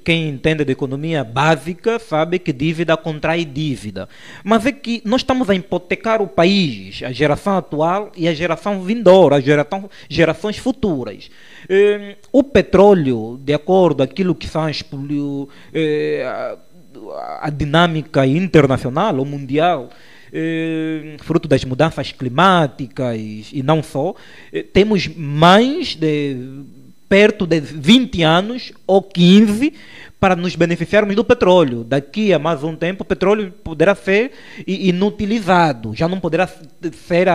Quem entende de economia básica sabe que dívida contrai dívida. Mas é que nós estamos a hipotecar o país, a geração atual e a geração vindoura, as gerações futuras. O petróleo, de acordo com aquilo que são a dinâmica internacional ou mundial, fruto das mudanças climáticas e não só, temos mais de perto de 20 anos ou 15 para nos beneficiarmos do petróleo. Daqui a mais um tempo o petróleo poderá ser inutilizado, já não poderá ser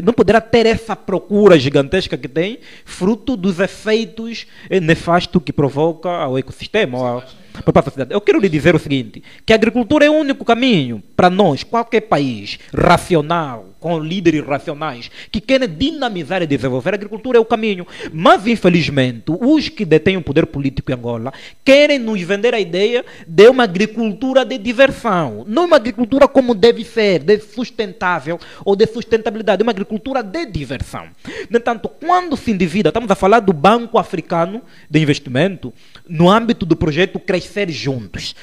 não poderá ter essa procura gigantesca que tem, fruto dos efeitos nefastos que provoca ao ecossistema, para a sociedade. Eu quero lhe dizer o seguinte, que a agricultura é o único caminho para nós, qualquer país racional, com líderes racionais, que querem dinamizar e desenvolver a agricultura é o caminho. Mas, infelizmente, os que detêm o poder político em Angola querem nos vender a ideia de uma agricultura de diversão. Não uma agricultura como deve ser, de sustentável ou de sustentabilidade, uma agricultura de diversão. No entanto, quando se endivida, estamos a falar do Banco Africano de Investimento, no âmbito do projeto Crescer Juntos.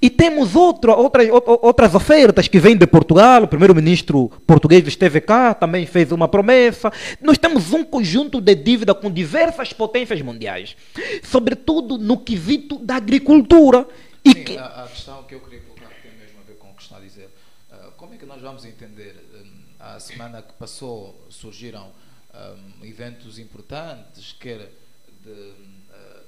E temos outras ofertas que vêm de Portugal. O primeiro-ministro português esteve cá, também fez uma promessa. Nós temos um conjunto de dívida com diversas potências mundiais, sobretudo no quesito da agricultura. Sim, a questão que eu queria colocar tem mesmo a ver com o que está a dizer. Como é que nós vamos entender? A semana que passou surgiram eventos importantes, quer de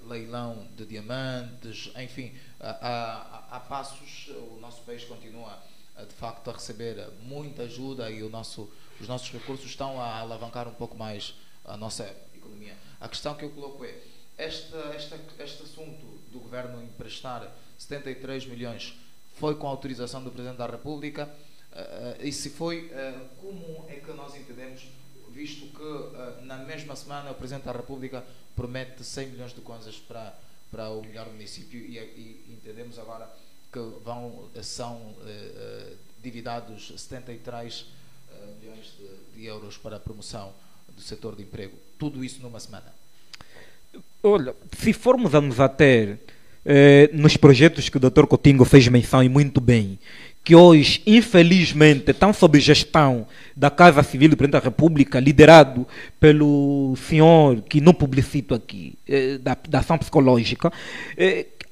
leilão de diamantes, enfim, há passos. O nosso país continua de facto a receber muita ajuda e os nossos recursos estão a alavancar um pouco mais a nossa economia. A questão que eu coloco é, este assunto do governo emprestar 73 milhões foi com a autorização do Presidente da República, e se foi, como é que nós entendemos, visto que na mesma semana o Presidente da República promete 100 milhões de kwanzas para o melhor município e entendemos agora que são dividados 73 milhões de euros para a promoção do setor de emprego. Tudo isso numa semana. Olha, se formos a nos ater nos projetos que o Dr. Coutinho fez menção e muito bem, que hoje, infelizmente, estão sob gestão da Casa Civil do Presidente da República, liderado pelo senhor, que não publicito aqui, da ação psicológica,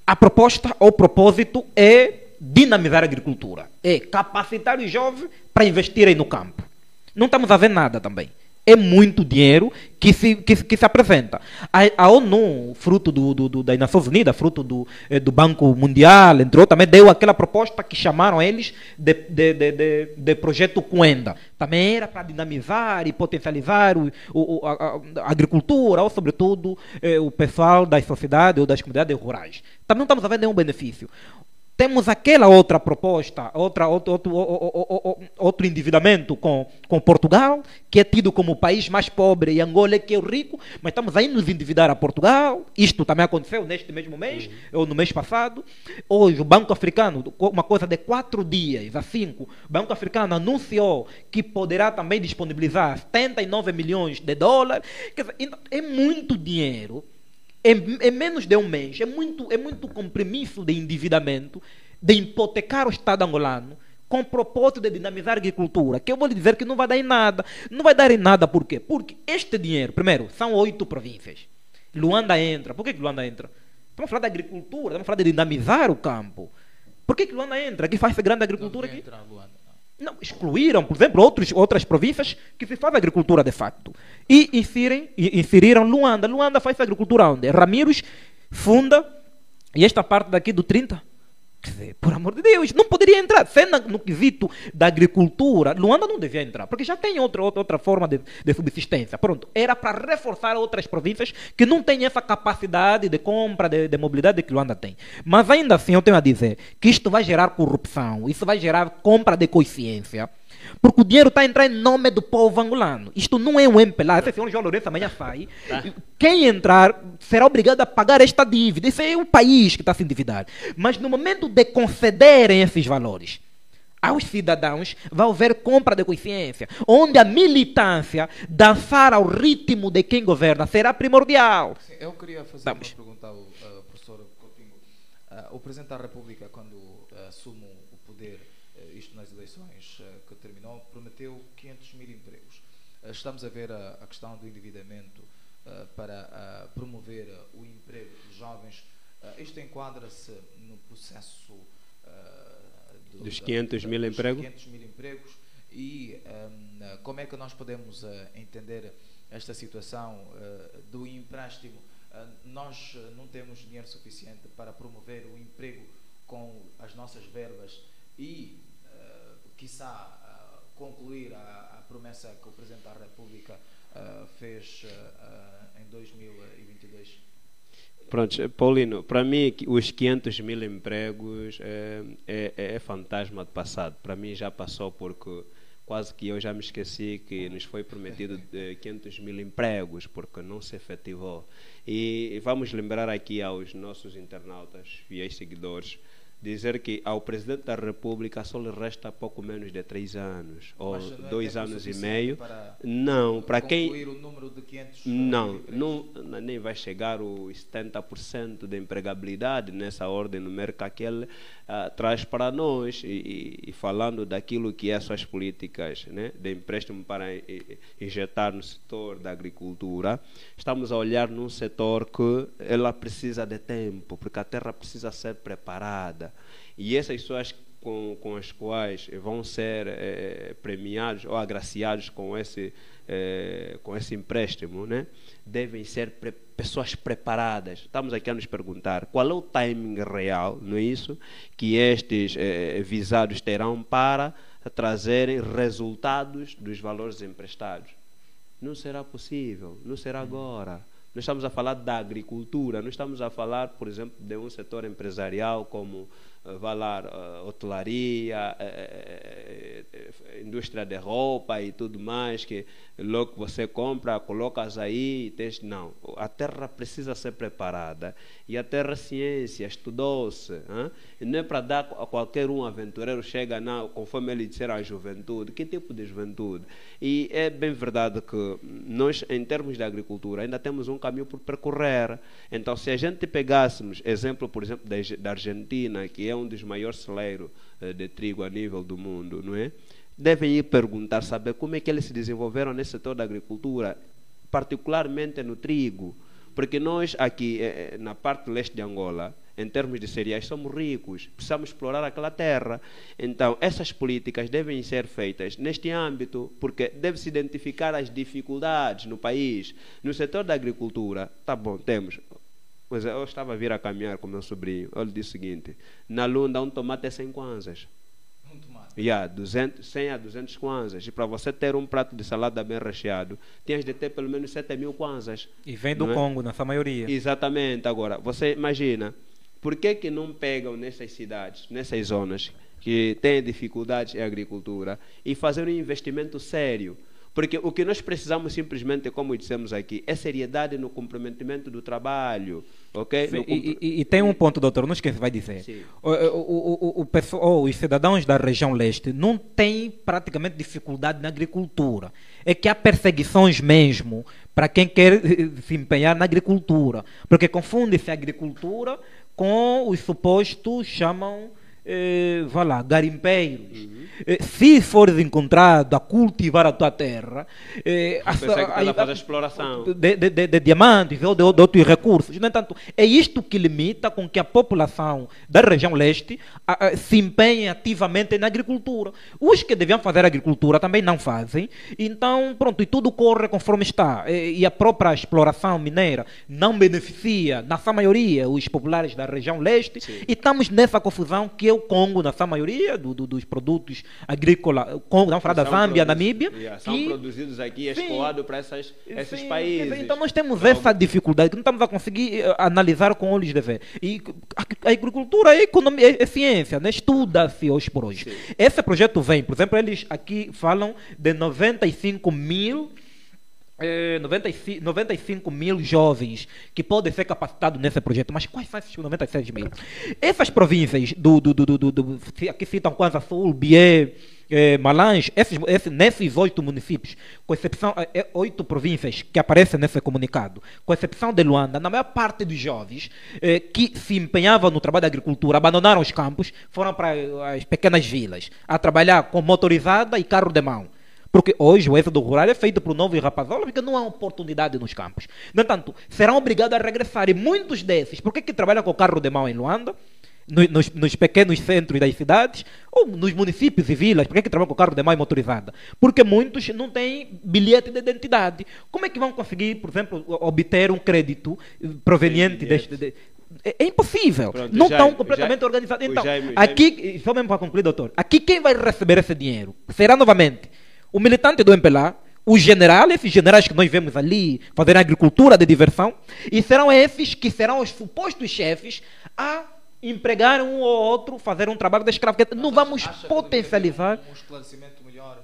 a proposta, ou propósito, é dinamizar a agricultura, é capacitar os jovens para investirem no campo. Não estamos a ver nada também. É muito dinheiro que se apresenta. A ONU, fruto das Nações Unidas, fruto do Banco Mundial, entre outros, também deu aquela proposta que chamaram eles de projeto Cuenda. Também era para dinamizar e potencializar a agricultura, ou sobretudo o pessoal das sociedades ou das comunidades rurais. Também não estamos a ver nenhum benefício. Temos aquela outra proposta, outro endividamento com Portugal, que é tido como o país mais pobre, e Angola é que é o rico, mas estamos aí nos endividar a Portugal. Isto também aconteceu neste mesmo mês, ou no mês passado. Hoje o Banco Africano, uma coisa de 4 dias a 5, o Banco Africano anunciou que poderá também disponibilizar 79 milhões de dólares. Quer dizer, é muito dinheiro. Em menos de um mês, é muito compromisso de endividamento, de hipotecar o Estado angolano, com o propósito de dinamizar a agricultura, que eu vou lhe dizer que não vai dar em nada. Não vai dar em nada, por quê? Porque este dinheiro, primeiro, são 8 províncias. Luanda entra. Por que Luanda entra? Estamos a falar da agricultura, estamos a falar de dinamizar o campo. Por que Luanda entra? Aqui faz grande agricultura aqui? Não, excluíram, por exemplo, outras províncias que se faz agricultura de facto. E inseriram Luanda. Luanda faz agricultura onde? Ramírez funda, e esta parte daqui do 30, Quer dizer, por amor de Deus, não poderia entrar. Sendo no quesito da agricultura, Luanda não devia entrar, porque já tem outra forma de subsistência. Pronto, era para reforçar outras províncias que não têm essa capacidade de compra, de mobilidade que Luanda tem. Mas ainda assim, eu tenho a dizer que isto vai gerar corrupção, isso vai gerar compra de consciência, porque o dinheiro está a entrar em nome do povo angolano. Isto não é um MPLA. Esse senhor João Lourenço amanhã sai. Quem entrar será obrigado a pagar esta dívida. Isso é o país que está a se endividar. Mas no momento de concederem esses valores aos cidadãos, vai haver compra de consciência, onde a militância dançar ao ritmo de quem governa será primordial. Sim, eu queria fazer uma pergunta ao professor Coutinho. O Presidente da República, quando assume o poder, isto nas eleições que terminou, prometeu 500 mil empregos. Estamos a ver a questão do endividamento para promover o emprego dos jovens. Isto enquadra-se no processo dos 500 mil empregos? 500 mil empregos. E como é que nós podemos entender esta situação do empréstimo? Nós não temos dinheiro suficiente para promover o emprego com as nossas verbas e quiçá concluir a promessa que o Presidente da República fez em 2022. Pronto, Paulino, para mim os 500 mil empregos é fantasma do passado. Para mim já passou, porque quase que eu já me esqueci que nos foi prometido 500 mil empregos, porque não se efetivou. E vamos lembrar aqui aos nossos internautas, fiéis seguidores, dizer que ao Presidente da República só lhe resta pouco menos de 3 anos, ou 2 anos e meio. Não, para quem... o número de 500 não, nem vai chegar os 70% de empregabilidade nessa ordem numérica que ele traz para nós. E falando daquilo que é as suas políticas, né, de empréstimo para injetar no setor da agricultura, estamos a olhar num setor que ela precisa de tempo, porque a terra precisa ser preparada. E essas pessoas com as quais vão ser premiados ou agraciados com esse empréstimo, né, devem ser pessoas preparadas. Estamos aqui a nos perguntar qual é o timing real, não é isso, que estes visados terão para trazerem resultados dos valores emprestados. Não será possível, não será agora. Nós estamos a falar da agricultura, não estamos a falar, por exemplo, de um setor empresarial como hotelaria, indústria de roupa e tudo mais, que logo que você compra, colocas aí, não. A terra precisa ser preparada. E a terra ciência, estudou-se. E não é para dar a qualquer aventureiro chega, não, conforme ele disser a juventude. Que tipo de juventude? E é bem verdade que nós, em termos de agricultura, ainda temos um caminho por percorrer. Então, se a gente pegássemos exemplo, por exemplo, da Argentina, que é um dos maiores celeiros de trigo a nível do mundo, não é? Devem ir perguntar, saber como é que eles se desenvolveram nesse setor da agricultura, particularmente no trigo. Porque nós aqui, na parte leste de Angola, em termos de cereais, somos ricos, precisamos explorar aquela terra. Então, essas políticas devem ser feitas neste âmbito, porque deve-se identificar as dificuldades no país. No setor da agricultura, tá bom, temos... Pois eu estava a vir a caminhar com meu sobrinho, ele disse o seguinte: na Lunda um tomate é 100 kwanzas. Um tomate? 100 a 200 kwanzas. E para você ter um prato de salada bem recheado, tens de ter pelo menos 7.000 kwanzas. E vem do Congo, na sua maioria. Exatamente. Agora, você imagina, por que não pegam nessas cidades, nessas zonas que têm dificuldades em agricultura e fazer um investimento sério? Porque o que nós precisamos simplesmente, como dissemos aqui, é seriedade no comprometimento do trabalho. Okay? Sim, e tem um ponto, doutor, não esqueça, vai dizer. Os cidadãos da região leste não têm praticamente dificuldade na agricultura. É que há perseguições mesmo para quem quer se empenhar na agricultura. Porque confunde-se a agricultura com os supostos, chamam, vá lá, garimpeiros, se fores encontrado a cultivar a tua terra, ela faz a exploração de diamantes ou de outros recursos. No entanto, é isto que limita com que a população da região leste se empenhe ativamente na agricultura. Os que deviam fazer agricultura também não fazem, então pronto, e tudo corre conforme está. E a própria exploração mineira não beneficia, na sua maioria, os populares da região leste. Sim. E estamos nessa confusão que é o Congo, na sua maioria, dos produtos agrícolas, vamos falar da Zâmbia, Namíbia. São produzidos aqui, escoados para esses países. Então nós temos essa dificuldade que não estamos a conseguir analisar com olhos de ver. E a agricultura é economia, é ciência, né? Estuda-se hoje por hoje. Sim. Esse projeto vem, por exemplo, eles aqui falam de 95 mil jovens que podem ser capacitados nesse projeto. Mas quais são esses 96 mil? Essas províncias aqui citam Kwanza Sul, Bié, Malange, nesses 8 municípios, com exceção 8 províncias que aparecem nesse comunicado, com exceção de Luanda, na maior parte dos jovens que se empenhavam no trabalho da agricultura, abandonaram os campos, foram para as pequenas vilas a trabalhar com motorizada e carro de mão. Porque hoje o êxodo rural é feito por novos rapazolas, porque não há oportunidade nos campos. No entanto, serão obrigados a regressar. E muitos desses, por que trabalham com carro de mão em Luanda, nos pequenos centros das cidades, ou nos municípios e vilas, por que trabalham com carro de mão e motorizada? Porque muitos não têm bilhete de identidade. Como é que vão conseguir, por exemplo, obter um crédito proveniente deste... É impossível. Pronto, não estão completamente organizados. Então, aqui, só mesmo para concluir, doutor, aqui quem vai receber esse dinheiro? Será novamente o militante do MPLA, o general, esses generais que nós vemos ali fazerem agricultura de diversão, e serão esses que serão os supostos chefes a empregar um ou outro, fazer um trabalho de escravo. Não vamos potencializar. Um esclarecimento melhor,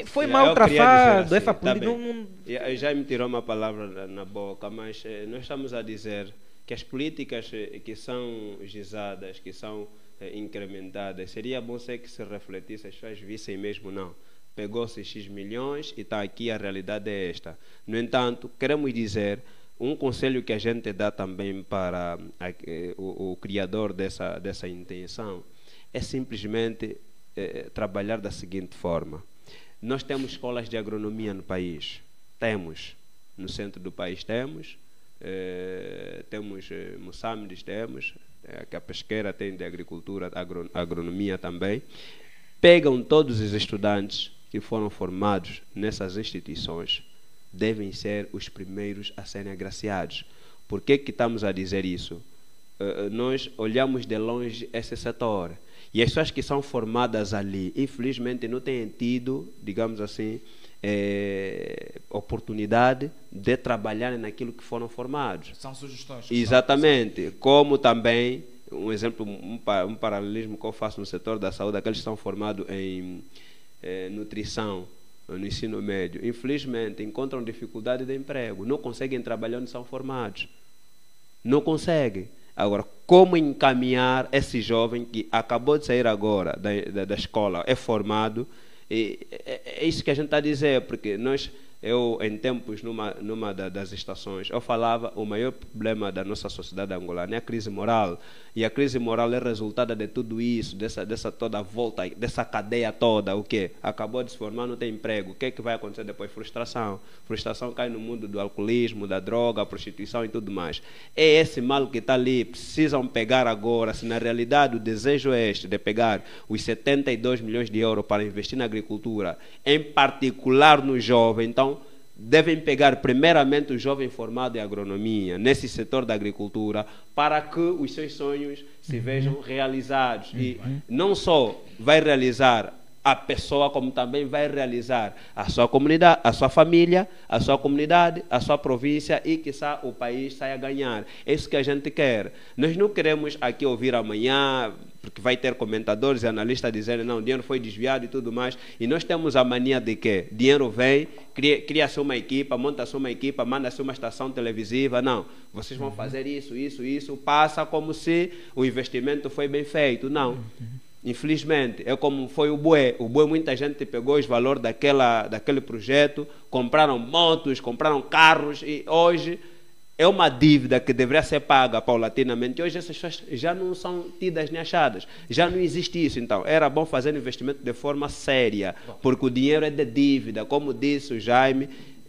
foi mal traçado essa política. Já me tirou uma palavra na boca, mas nós estamos a dizer que as políticas que são gizadas, que são incrementadas, seria bom ser que se refletisse, as pessoas vissem mesmo, não, pegou-se X milhões e está aqui, a realidade é esta. No entanto, queremos dizer, um conselho que a gente dá também para o criador dessa intenção é simplesmente trabalhar da seguinte forma. Nós temos escolas de agronomia no país, no centro do país temos Moçambique, que a pesqueira tem de agricultura, agronomia também. Pegam todos os estudantes que foram formados nessas instituições, devem ser os primeiros a serem agraciados. Por que estamos a dizer isso? Nós olhamos de longe esse setor e as pessoas que são formadas ali, infelizmente, não têm tido, digamos assim, oportunidade de trabalharem naquilo que foram formados. São sugestões. Exatamente. Como também, um exemplo, um paralelismo que eu faço no setor da saúde, aqueles que são formados em nutrição, no ensino médio, infelizmente encontram dificuldade de emprego, não conseguem trabalhar onde são formados. Não conseguem. Agora, como encaminhar esse jovem que acabou de sair agora da escola, é formado? É isso que a gente está a dizer, porque eu em tempos, numa das estações, eu falava o maior problema da nossa sociedade angolana é a crise moral. E a crise moral é resultado de tudo isso, dessa toda a volta, dessa cadeia toda. O quê? Acabou de se formar, não tem emprego. O que é que vai acontecer depois? Frustração. Frustração cai no mundo do alcoolismo, da droga, prostituição e tudo mais. É esse mal que está ali. Precisam pegar agora, se na realidade o desejo é este, de pegar os 72 milhões de euros para investir na agricultura, em particular no jovem, então devem pegar primeiramente o jovem formado em agronomia, nesse setor da agricultura, para que os seus sonhos se vejam realizados. E não só vai realizar a pessoa, como também vai realizar a sua comunidade, a sua família, a sua comunidade, a sua província e, quiçá, o país saia a ganhar. É isso que a gente quer. Nós não queremos aqui ouvir amanhã, porque vai ter comentadores e analistas dizendo não, o dinheiro foi desviado e tudo mais. E nós temos a mania de que dinheiro vem, cria-se uma equipa, monta-se uma equipa, manda-se uma estação televisiva. Não, vocês vão fazer isso, passa como se o investimento foi bem feito. Não. Infelizmente, é como foi o Bué. O Bué, muita gente pegou os valores daquele projeto, compraram motos, compraram carros e hoje é uma dívida que deveria ser paga paulatinamente. Hoje essas pessoas já não são tidas nem achadas. Já não existe isso. Então, era bom fazer investimento de forma séria, porque o dinheiro é de dívida. Como disse o Jaime,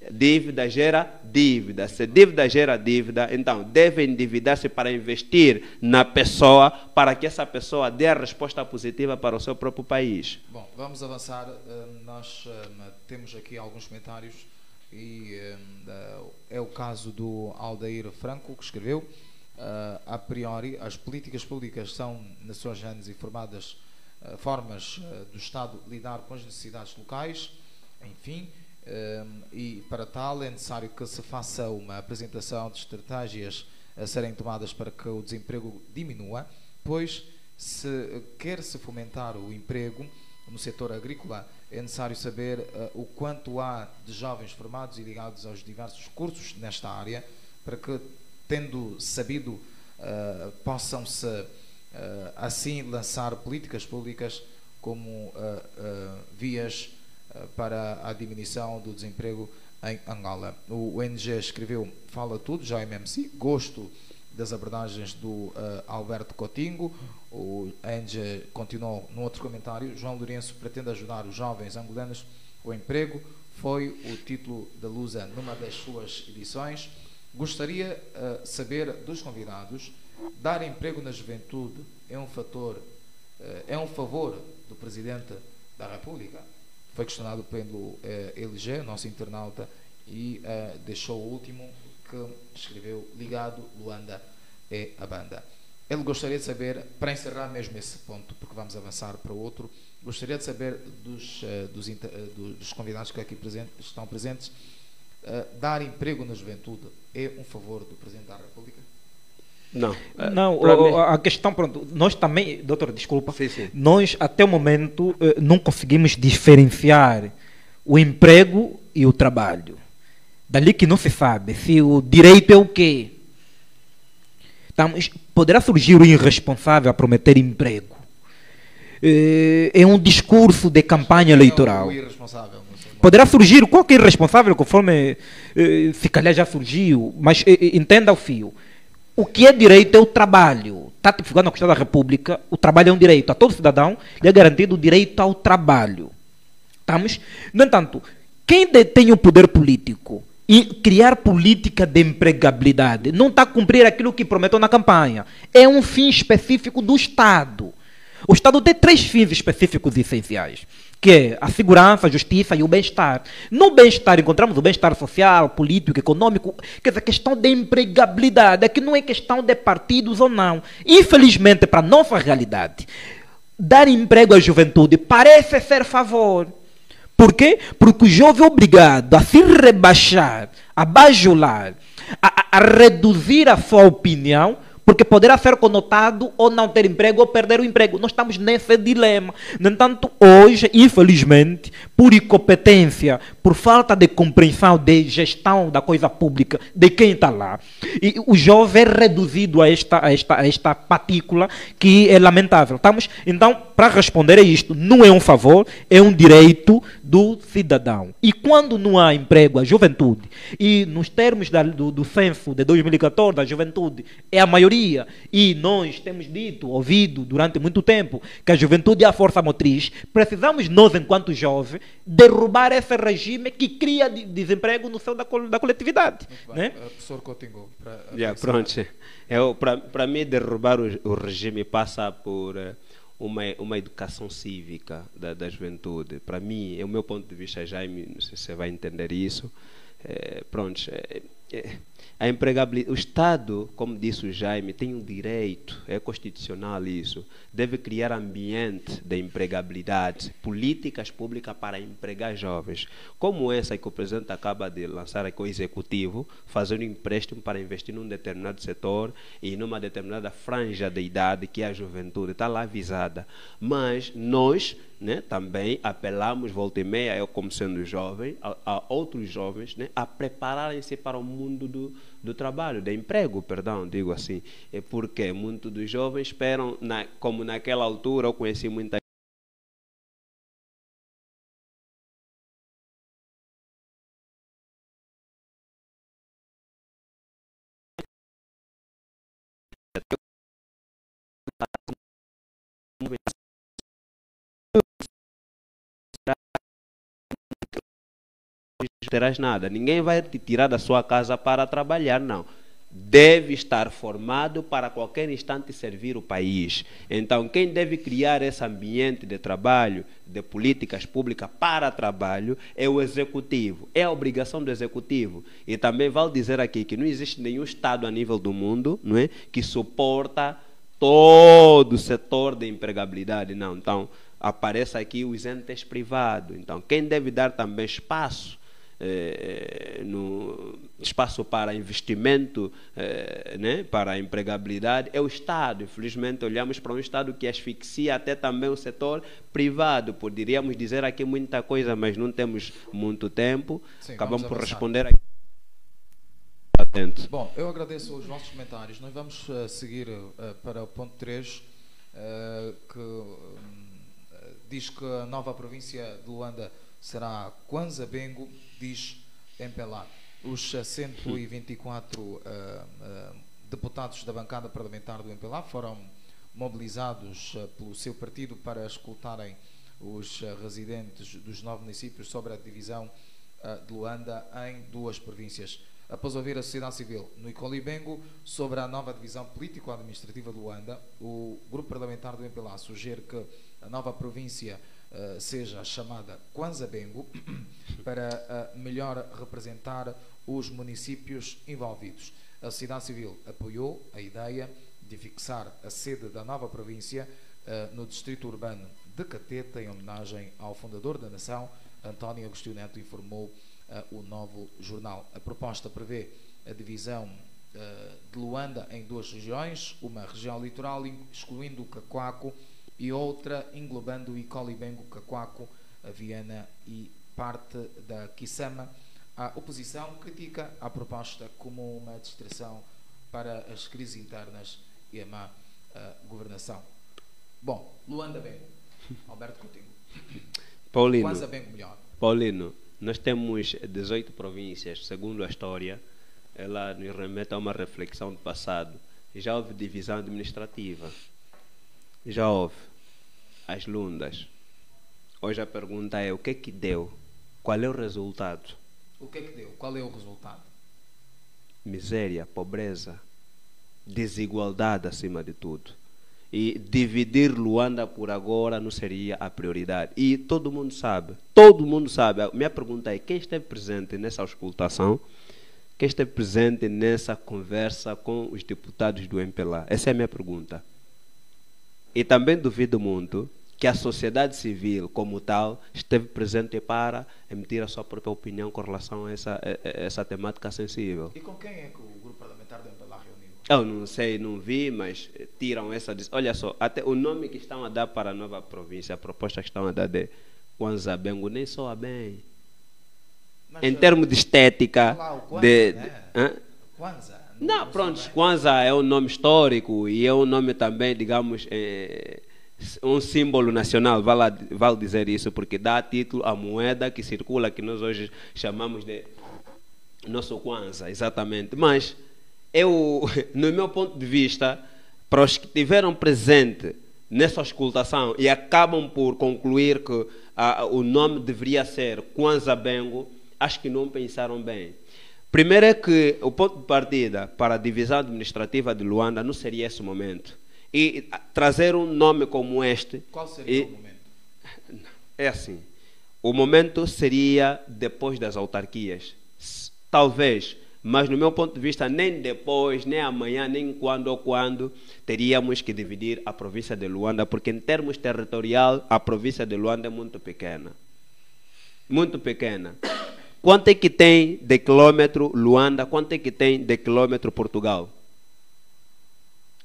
dívida gera dívida. Se dívida gera dívida, então deve endividar-se para investir na pessoa, para que essa pessoa dê a resposta positiva para o seu próprio país. Bom, vamos avançar. Nós temos aqui alguns comentários e é o caso do Aldair Franco, que escreveu: a priori, as políticas públicas são, na sua gênese, formas do Estado lidar com as necessidades locais, enfim, e para tal é necessário que se faça uma apresentação de estratégias a serem tomadas para que o desemprego diminua, pois se quer-se fomentar o emprego no setor agrícola, é necessário saber o quanto há de jovens formados e ligados aos diversos cursos nesta área, para que, tendo sabido, possam-se assim lançar políticas públicas como vias para a diminuição do desemprego em Angola. O NG escreveu: fala tudo, já MMC, gosto das abordagens do Alberto Coutinho. O NG continuou no outro comentário: João Lourenço pretende ajudar os jovens angolanos ao emprego, foi o título da Lusa numa das suas edições. Gostaria de saber dos convidados: dar emprego na juventude é um favor do Presidente da República? Foi questionado pelo LG, nosso internauta, e deixou o último, que escreveu: ligado, Luanda é a banda. Ele gostaria de saber, para encerrar mesmo esse ponto, porque vamos avançar para outro, gostaria de saber dos convidados que aqui estão presentes: dar emprego na juventude é um favor do Presidente da República? Não. Não, a questão, pronto, nós também, doutor, desculpa, Sim. Nós até o momento não conseguimos diferenciar o emprego e o trabalho. Dali que não se sabe se o direito é o quê. Poderá surgir o irresponsável a prometer emprego. É um discurso de campanha eleitoral. Poderá surgir qualquer irresponsável, conforme se calhar já surgiu, mas entenda o fio. O que é direito é o trabalho. Está tipificado na Constituição da República, o trabalho é um direito. A todo cidadão lhe é garantido o direito ao trabalho. Estamos? No entanto, quem detém o poder político e criar política de empregabilidade não está a cumprir aquilo que prometeu na campanha. É um fim específico do Estado. O Estado tem 3 fins específicos e essenciais, que é a segurança, a justiça e o bem-estar. No bem-estar encontramos o bem-estar social, político, econômico, quer dizer, a questão de empregabilidade. Aqui não é questão de partidos ou não. Infelizmente, para a nossa realidade, dar emprego à juventude parece ser favor. Por quê? Porque o jovem é obrigado a se rebaixar, a bajular, a reduzir a sua opinião, porque poderá ser conotado ou não ter emprego ou perder o emprego. Nós estamos nesse dilema. No entanto, hoje, infelizmente, por incompetência, por falta de compreensão de gestão da coisa pública, de quem está lá, e o jovem é reduzido a esta partícula que é lamentável. Então, para responder a isto, não é um favor, é um direito do cidadão. E quando não há emprego à juventude, e nos termos do censo de 2014, a juventude é a maioria, e nós temos ouvido durante muito tempo que a juventude é a força motriz, precisamos nós, enquanto jovens, derrubar esse regime que cria desemprego no seio da coletividade. Né? Professor Coutinho, pronto. Para mim, derrubar o regime passa por uma educação cívica da juventude. Para mim, é o meu ponto de vista, Jaime, não sei se você vai entender isso. A empregabilidade, o Estado, como disse o Jaime, tem um direito, é constitucional isso, deve criar ambiente de empregabilidade, políticas públicas para empregar jovens, como essa que o Presidente acaba de lançar aqui, o Executivo, fazendo um empréstimo para investir num determinado setor e numa determinada franja de idade, que é a juventude, está lá avisada. Mas nós, né, também apelamos, volta e meia, eu como sendo jovem, a outros jovens, né, a prepararem-se para o mundo do trabalho, do emprego, perdão, digo assim. É porque muitos dos jovens esperam, como naquela altura eu conheci muita terás nada. Ninguém vai te tirar da sua casa para trabalhar, não. Deve estar formado para a qualquer instante servir o país. Então, quem deve criar esse ambiente de trabalho, de políticas públicas para trabalho, é o executivo. É a obrigação do executivo. E também vale dizer aqui que não existe nenhum Estado a nível do mundo, não é, que suporta todo o setor de empregabilidade, não. Então, aparece aqui os entes privados. Então, quem deve dar também espaço, no espaço para investimento, né, para a empregabilidade, é o Estado. Infelizmente, olhamos para um Estado que asfixia até também o setor privado. Poderíamos dizer aqui muita coisa, mas não temos muito tempo. Sim, acabamos por avançar. responder aqui. Atento. Bom, eu agradeço os vossos comentários. Nós vamos seguir para o ponto 3, que diz que a nova província de Luanda será Kwanza Bengo, diz MPLA. Os 124 deputados da bancada parlamentar do MPLA foram mobilizados pelo seu partido para escutarem os residentes dos 9 municípios sobre a divisão de Luanda em 2 províncias. Após ouvir a sociedade civil no Icolibengo sobre a nova divisão político-administrativa de Luanda, o grupo parlamentar do MPLA sugere que a nova província seja chamada Kwanza Bengo para melhor representar os municípios envolvidos. A sociedade civil apoiou a ideia de fixar a sede da nova província no distrito urbano de Catete, em homenagem ao fundador da nação, António Agostinho Neto, informou o Novo Jornal. A proposta prevê a divisão de Luanda em 2 regiões, uma região litoral excluindo o Cacoaco e outra englobando o Icolibengo, Cacoaco, a Viana e parte da Quissama. A oposição critica a proposta como uma distração para as crises internas e a má governação. Bom, Luanda Bengo, Alberto Coutinho. Paulino, Kwanza Bengo melhor. Paulino, nós temos 18 províncias, segundo a história, ela nos remete a uma reflexão do passado. Já houve divisão administrativa, já houve as lundas. Hoje a pergunta é: o que é que deu? Qual é o resultado? O que é que deu? Qual é o resultado? Miséria, pobreza, desigualdade acima de tudo. E dividir Luanda por agora não seria a prioridade. E todo mundo sabe. A minha pergunta é: quem esteve presente nessa auscultação? Quem esteve presente nessa conversa com os deputados do MPLA? Essa é a minha pergunta. E também duvido muito que a sociedade civil, como tal, esteve presente para emitir a sua própria opinião com relação a essa temática sensível. E com quem é que o grupo parlamentar do MPLA reuniu? Eu não sei, não vi, mas tiram essa... Olha só, até o nome que estão a dar para a nova província, a proposta que estão a dar de Kwanza Bengo, nem soa bem. Mas, Em termos de estética... lá, o Kwanza, Hã? Kwanza. Não, pronto, Kwanza é um nome histórico e é um nome também, digamos, um símbolo nacional, vale dizer isso, porque dá título à moeda que circula, que nós hoje chamamos de nosso Kwanza, exatamente. Mas eu, no meu ponto de vista, para os que estiveram presentes nessa auscultação e acabam por concluir que o nome deveria ser Kwanza Bengo, acho que não pensaram bem. Primeiro é que o ponto de partida para a divisão administrativa de Luanda não seria esse momento. E trazer um nome como este... Qual seria o momento? É assim, o momento seria depois das autarquias. Talvez, mas no meu ponto de vista, nem depois, nem amanhã, nem quando ou quando, teríamos que dividir a província de Luanda, porque em termos territorial, a província de Luanda é muito pequena. Muito pequena. Quanto é que tem de quilômetro Luanda? Quanto é que tem de quilômetro Portugal?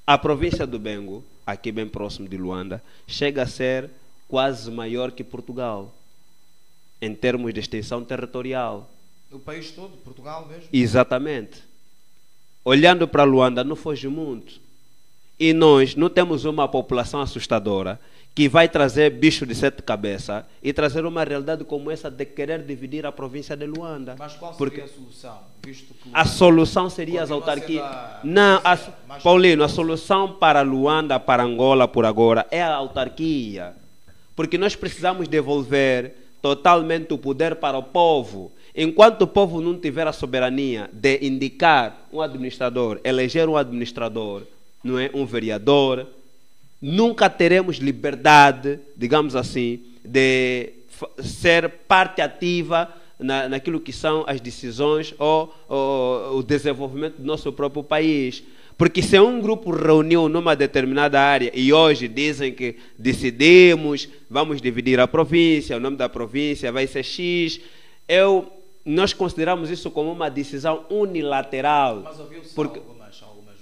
A província do Bengo, aqui bem próximo de Luanda, chega a ser quase maior que Portugal, em termos de extensão territorial. O país todo, Portugal mesmo? Exatamente. Olhando para Luanda, não foge muito. E nós não temos uma população assustadora que vai trazer bicho de 7 cabeças e trazer uma realidade como essa de querer dividir a província de Luanda. Mas qual seria Porque a solução? Visto que a solução seria as continua a ser autarquias. Não, Paulino, a solução para Luanda, para Angola por agora, é a autarquia. Porque nós precisamos devolver totalmente o poder para o povo. Enquanto o povo não tiver a soberania de indicar um administrador, eleger um administrador, não é, um vereador, nunca teremos liberdade, digamos assim, de ser parte ativa naquilo que são as decisões ou o desenvolvimento do nosso próprio país. Porque se um grupo reuniu numa determinada área e hoje dizem que decidimos, vamos dividir a província, o nome da província vai ser X, nós consideramos isso como uma decisão unilateral. Mas ouviu-se porque, algumas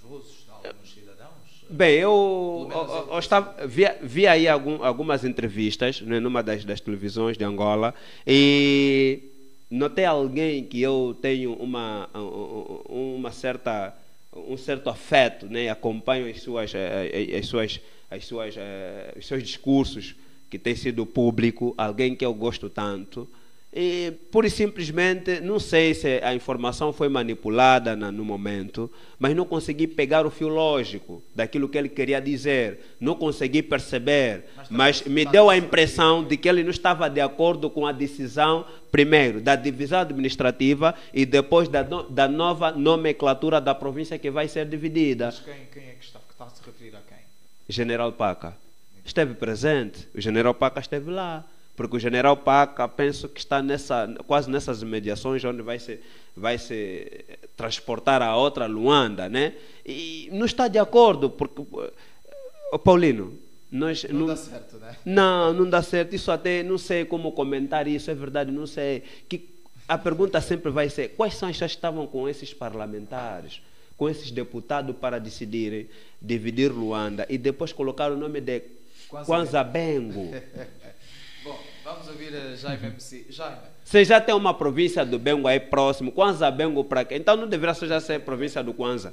vozes de alguns cidadãos? Bem, eu vi aí algumas entrevistas, né, numa das televisões de Angola, e notei alguém que eu tenho um certo afeto, né, acompanho os seus discursos que têm sido público, alguém que eu gosto tanto. E, pura e simplesmente, não sei se a informação foi manipulada no momento, mas não consegui pegar o fio lógico daquilo que ele queria dizer. Não consegui perceber, mas me deu a impressão de que ele não estava de acordo com a decisão, primeiro, da divisão administrativa e depois da nova nomenclatura da província que vai ser dividida. Mas quem é que está a se referir a quem? General Paca. Esteve presente. O General Paca esteve lá. Porque o General Paca, penso que está quase nessas imediações onde vai se transportar a outra Luanda, né? E não está de acordo, porque, Paulino, não dá certo, né? Não dá certo. Isso até não sei como comentar isso, é verdade, não sei. A pergunta sempre vai ser: quais são as pessoas que estavam com esses parlamentares, com esses deputados para decidirem dividir Luanda e depois colocar o nome de Kwanza Bengo? Bom, vamos ouvir Jaime MC. Jaime. Você já tem uma província do Bengo aí próximo, Kwanza Bengo para quê? Então não deveria já ser província do Kwanza.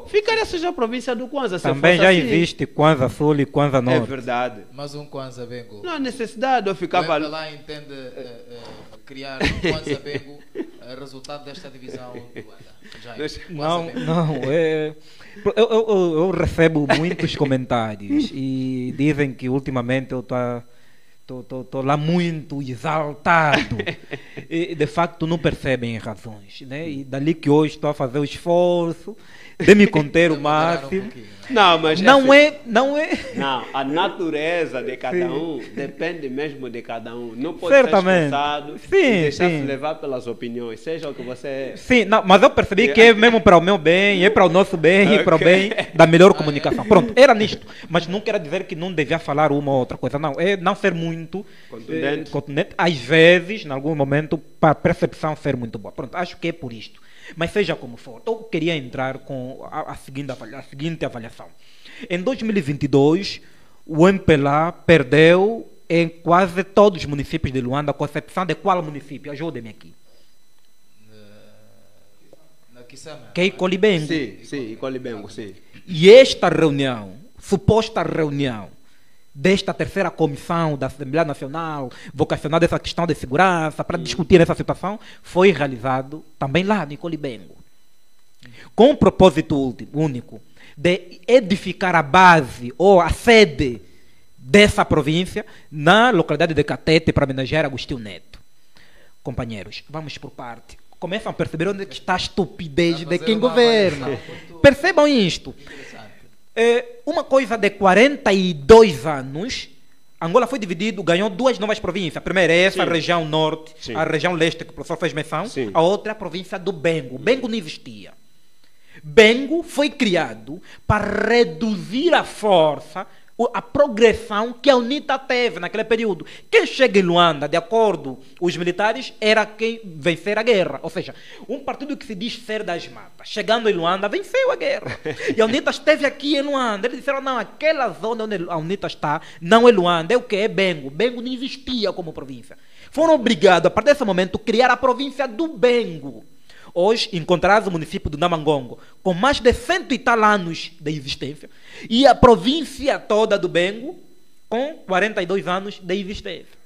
Ficaria já a província do Kwanza. Também já assim. Existe Kwanza Sul e Kwanza Norte. É verdade. Mas um Kwanza Bengo. Não há necessidade, eu ficava... O lá entende criar um Kwanza Bengo resultado desta divisão do Luanda. Eu recebo muitos comentários e dizem que ultimamente eu estou lá muito exaltado. E, de facto, não percebem razões, né? E dali que hoje estou a fazer o esforço de me conter o máximo. Não, mas não é. Não, a natureza de cada um depende mesmo de cada um. Não pode certamente ser esforçado e deixar-se levar pelas opiniões, seja o que você é. Sim, não, mas eu percebi que é mesmo para o meu bem, é para o nosso bem e para o bem da melhor comunicação. Pronto, era nisto. Mas não quero dizer que não devia falar uma ou outra coisa, não. É não ser muito contundente. Às vezes, em algum momento, para a percepção ser muito boa. Pronto, acho que é por isto. Mas seja como for, eu queria entrar com a seguinte avaliação. Em 2022, o MPLA perdeu em quase todos os municípios de Luanda, com exceção de qual município? Ajude-me aqui. Na Kisama. Que é Icolibengo. Sim, Icolibengo, sim. E esta reunião, suposta reunião, desta terceira comissão da Assembleia Nacional, vocacionada essa questão de segurança, para discutir essa situação, foi realizado também lá no Icolibengo. Com o propósito único de edificar a base ou a sede dessa província na localidade de Catete para homenagear Agostinho Neto. Companheiros, vamos por parte. Começam a perceber onde está a estupidez de quem governa. Percebam isto. Uma coisa de 42 anos, Angola foi dividido, ganhou duas novas províncias. A primeira é essa região norte, a região leste, que o professor fez menção. A outra é a província do Bengo. Bengo não existia. Bengo foi criado para reduzir a força, a progressão que a UNITA teve naquele período. Quem chega em Luanda, de acordo com os militares, era quem vencer a guerra. Ou seja, um partido que se diz ser das matas, chegando em Luanda, venceu a guerra. E a UNITA esteve aqui em Luanda. Eles disseram, não, aquela zona onde a UNITA está não é Luanda, é o que? É Bengo. Bengo não existia como província. Foram obrigados, a partir desse momento, a criar a província do Bengo. Hoje encontrarás o município do Namangongo com mais de 100 e tal anos de existência e a província toda do Bengo com 42 anos de existência.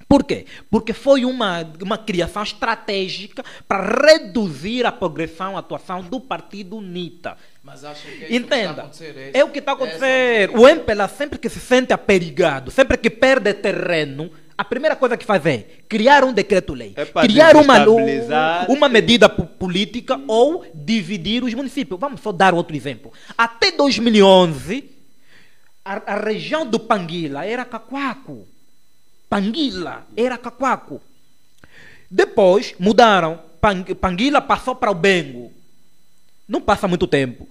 Por quê? Porque foi uma criação estratégica para reduzir a progressão, a atuação do partido UNITA. Mas acho que entenda, é o que está a acontecer. O MPLA, sempre que se sente aperigado, sempre que perde terreno, a primeira coisa que faz é criar um decreto-lei, É para criar desestabilizar. uma medida política ou dividir os municípios. Vamos só dar outro exemplo. Até 2011, a região do Panguila era Cacoaco. Panguila era Cacoaco. Depois mudaram. Panguila passou para o Bengo. Não passa muito tempo.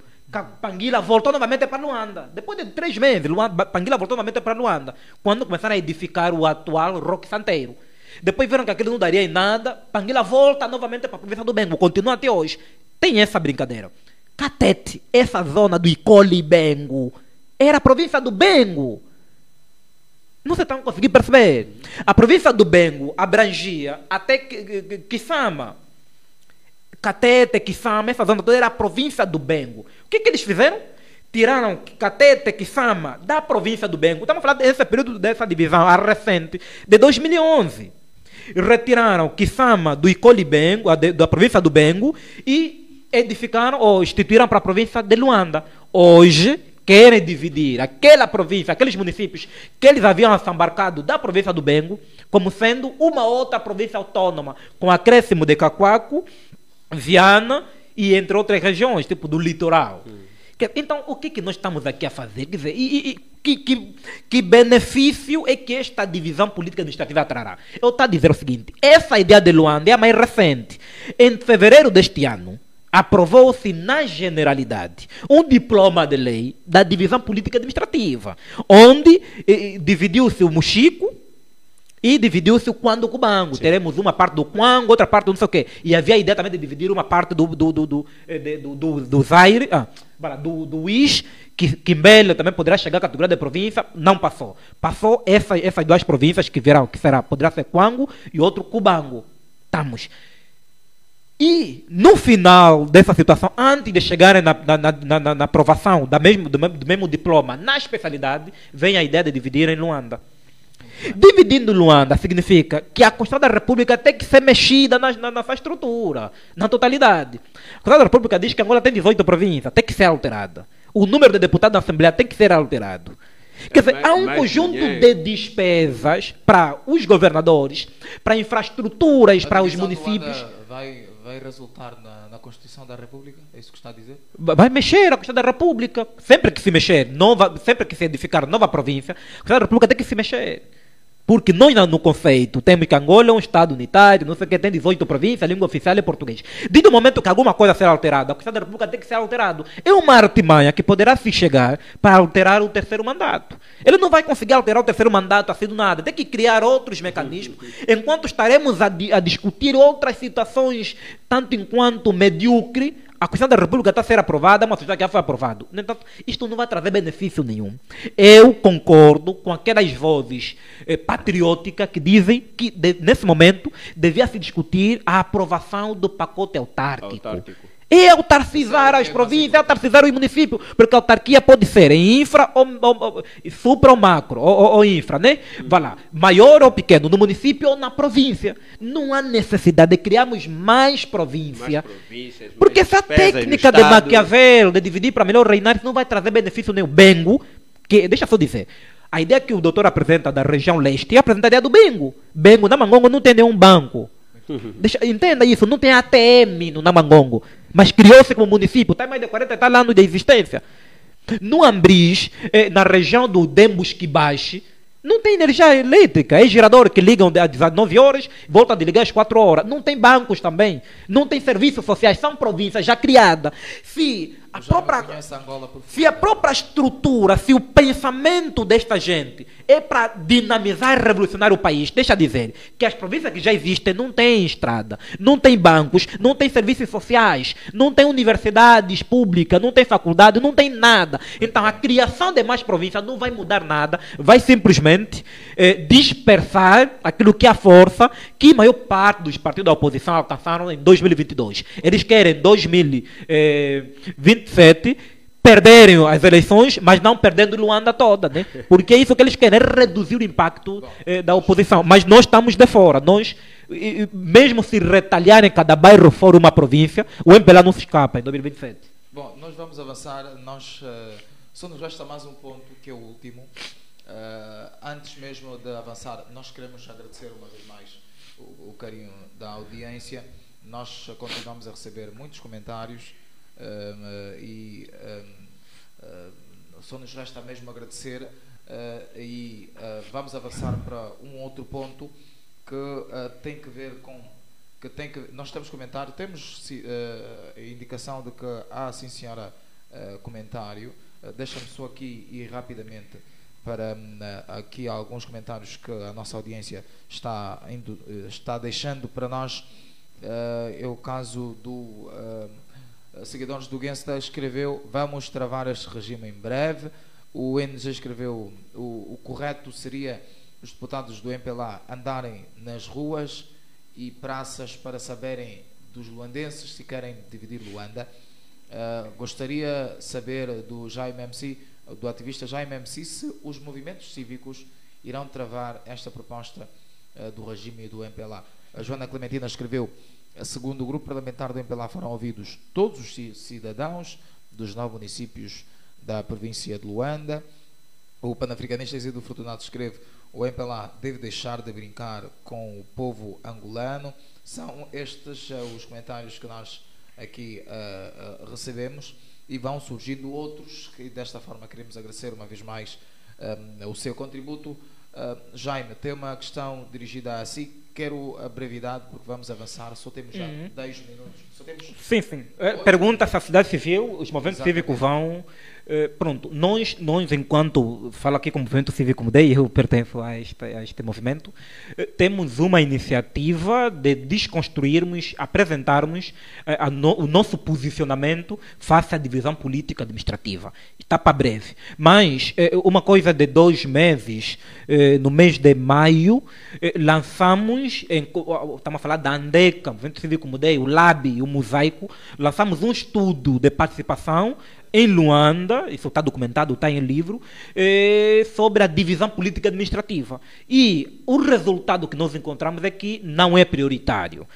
Panguila voltou novamente para Luanda. Depois de 3 meses, Panguila voltou novamente para Luanda. Quando começaram a edificar o atual Roque Santeiro. Depois viram que aquilo não daria em nada. Panguila volta novamente para a província do Bengo. Continua até hoje. Tem essa brincadeira. Catete, essa zona do Icoli Bengo, era a província do Bengo. Não se estão conseguindo perceber. A província do Bengo abrangia até Kisama. Catete, Kisama, essa zona toda era a província do Bengo. O que eles fizeram? Tiraram Catete, Kisama da província do Bengo. Estamos falando desse período, dessa divisão a recente, de 2011. Retiraram Kisama do Icoli Bengo, da província do Bengo, e edificaram ou instituíram para a província de Luanda. Hoje querem dividir aquela província, aqueles municípios que eles haviam assambarcado da província do Bengo, como sendo uma outra província autônoma, com acréscimo de Cacoaco, Viana e entre outras regiões, tipo do litoral. Então, o que nós estamos aqui a fazer? Quer dizer, que benefício é que esta divisão política administrativa trará? Eu estou a dizer o seguinte: essa ideia de Luanda é a mais recente. Em fevereiro deste ano, aprovou-se na generalidade um diploma de lei da divisão política administrativa, onde dividiu-se o Mochico e dividiu-se o Cuando Cubango. Sim. Teremos uma parte do Cuango, outra parte do não sei o quê. E havia a ideia também de dividir uma parte do Zaire, do Is, que Quimbele também poderá chegar à categoria de província. Não passou. Passou essas 2 províncias que virão, que poderá ser Cuango e outro Cubango. Estamos. E no final dessa situação, antes de chegarem na aprovação do mesmo diploma na especialidade, vem a ideia de dividir em Luanda. Dividindo Luanda significa que a Constituição da República tem que ser mexida na sua estrutura, na totalidade. A Constituição da República diz que Angola tem 18 províncias, tem que ser alterada. O número de deputados da Assembleia tem que ser alterado. Quer dizer, há um conjunto de despesas para os governadores, para infraestruturas, para os municípios. Vai resultar na Constituição da República? É isso que está a dizer? Vai mexer a Constituição da República. Sempre que se mexer, sempre que se edificar nova província, a Constituição da República tem que se mexer. Porque nós, no conceito, temos que Angola é um Estado unitário, não sei o que, tem 18 províncias, a língua oficial é português. Desde o momento que alguma coisa será alterada, a Constituição da República tem que ser alterada. É uma artimanha que poderá se chegar para alterar o 3º mandato. Ele não vai conseguir alterar o 3º mandato assim do nada. Tem que criar outros mecanismos, enquanto estaremos a discutir outras situações, tanto enquanto medíocre. A Constituição da República está a ser aprovada, mas já foi aprovado. No entanto, isto não vai trazer benefício nenhum. Eu concordo com aquelas vozes patrióticas que dizem que, nesse momento, devia se discutir a aprovação do pacote autárquico. E autarcizar as províncias, autarcizar os municípios, porque a autarquia pode ser em infra, ou supra ou macro, ou infra, né? Vai lá, maior ou pequeno, no município ou na província. Não há necessidade de criarmos mais província, porque essa técnica de Maquiavel, de dividir para melhor reinar, não vai trazer benefício nenhum. Bengo, que, deixa eu só dizer, a ideia que o doutor apresenta da região leste é apresentar a ideia do Bengo. Bengo, na Namangongo não tem nenhum banco. Entenda isso, não tem ATM no Namangongo, mas criou-se como município, tem mais de 40 e tal anos de existência. No Ambris, na região do Dembusquibaxe, não tem energia elétrica, é gerador que ligam às 19 horas, volta a desligar às 4 horas. Não tem bancos também, não tem serviços sociais, são províncias já criadas. Se a própria estrutura, se o pensamento desta gente é para dinamizar e revolucionar o país, deixa dizer que as províncias que já existem não têm estrada, não têm bancos, não têm serviços sociais, não têm universidades públicas, não têm faculdade, não tem nada. Então a criação de mais províncias não vai mudar nada, vai simplesmente dispersar aquilo que é a força que a maior parte dos partidos da oposição alcançaram em 2022. Eles querem 2027 perderem as eleições, mas não perdendo Luanda toda, né? Porque é isso que eles querem, reduzir o impacto da oposição. Mas nós estamos de fora. Nós, mesmo se retalharem cada bairro fora uma província, o MPLA não se escapa em 2027. Bom, nós vamos avançar. Só nos resta mais um ponto, que é o último. Antes mesmo de avançar, nós queremos agradecer uma vez mais o carinho da audiência. Nós continuamos a receber muitos comentários e só nos resta mesmo agradecer e vamos avançar para um outro ponto que tem que ver com nós temos comentário, temos a indicação de que há, sim senhora, comentário. Deixa-me só aqui ir rapidamente para aqui alguns comentários que a nossa audiência está deixando para nós. É o caso do Seguidores do Gangsta, escreveu: vamos travar este regime em breve. O NG escreveu: o correto seria os deputados do MPLA andarem nas ruas e praças para saberem dos luandenses se querem dividir Luanda. Gostaria de saber do Jaime MC, do ativista Jaime MC, se os movimentos cívicos irão travar esta proposta do regime do MPLA. A Joana Clementina escreveu: segundo o grupo parlamentar do MPLA foram ouvidos todos os cidadãos dos 9 municípios da província de Luanda. O panafricanista Isidro Fortunato escreve: o MPLA deve deixar de brincar com o povo angolano. São estes os comentários que nós aqui recebemos, e vão surgindo outros, e desta forma queremos agradecer uma vez mais o seu contributo. Jaime, tem uma questão dirigida a si. Quero a brevidade porque vamos avançar, só temos já 10 minutos. Só temos... Sim. Pergunta se a sociedade civil, os movimentos cívicos vão... pronto, nós enquanto, falo aqui como movimento cívico Mudei, eu pertenço a este movimento, temos uma iniciativa de desconstruirmos, apresentarmos o nosso posicionamento face à divisão política administrativa. Está para breve. Mas, uma coisa de 2 meses, no mês de maio, lançamos, estamos a falar da ANDECA, Movimento Cívico Mudei, o LAB e o Mosaico, lançamos um estudo de participação em Luanda, isso está documentado, está em livro, sobre a divisão política administrativa. E o resultado que nós encontramos é que não é prioritário.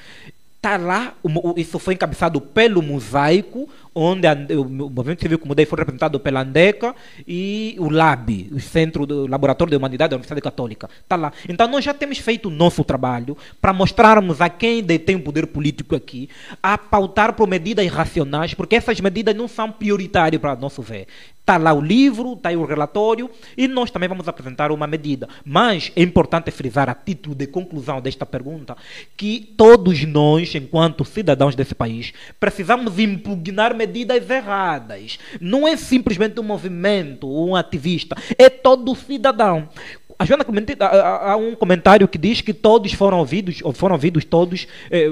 Está lá, isso foi encabeçado pelo Mosaico, onde o Movimento Cívico Mudei foi representado pela ANDECA e o LAB, o Centro do Laboratório de Humanidade da Universidade Católica. Está lá. Então nós já temos feito o nosso trabalho para mostrarmos a quem detém o poder político aqui, a pautar por medidas racionais, porque essas medidas não são prioritárias para nosso ver. Está lá o livro, está aí o relatório, e nós também vamos apresentar uma medida. Mas é importante frisar, a título de conclusão desta pergunta, que todos nós, enquanto cidadãos desse país, precisamos impugnar medidas erradas. Não é simplesmente um movimento, um ativista, é todo cidadão. A Joana Clementina, há um comentário que diz que todos foram ouvidos todos,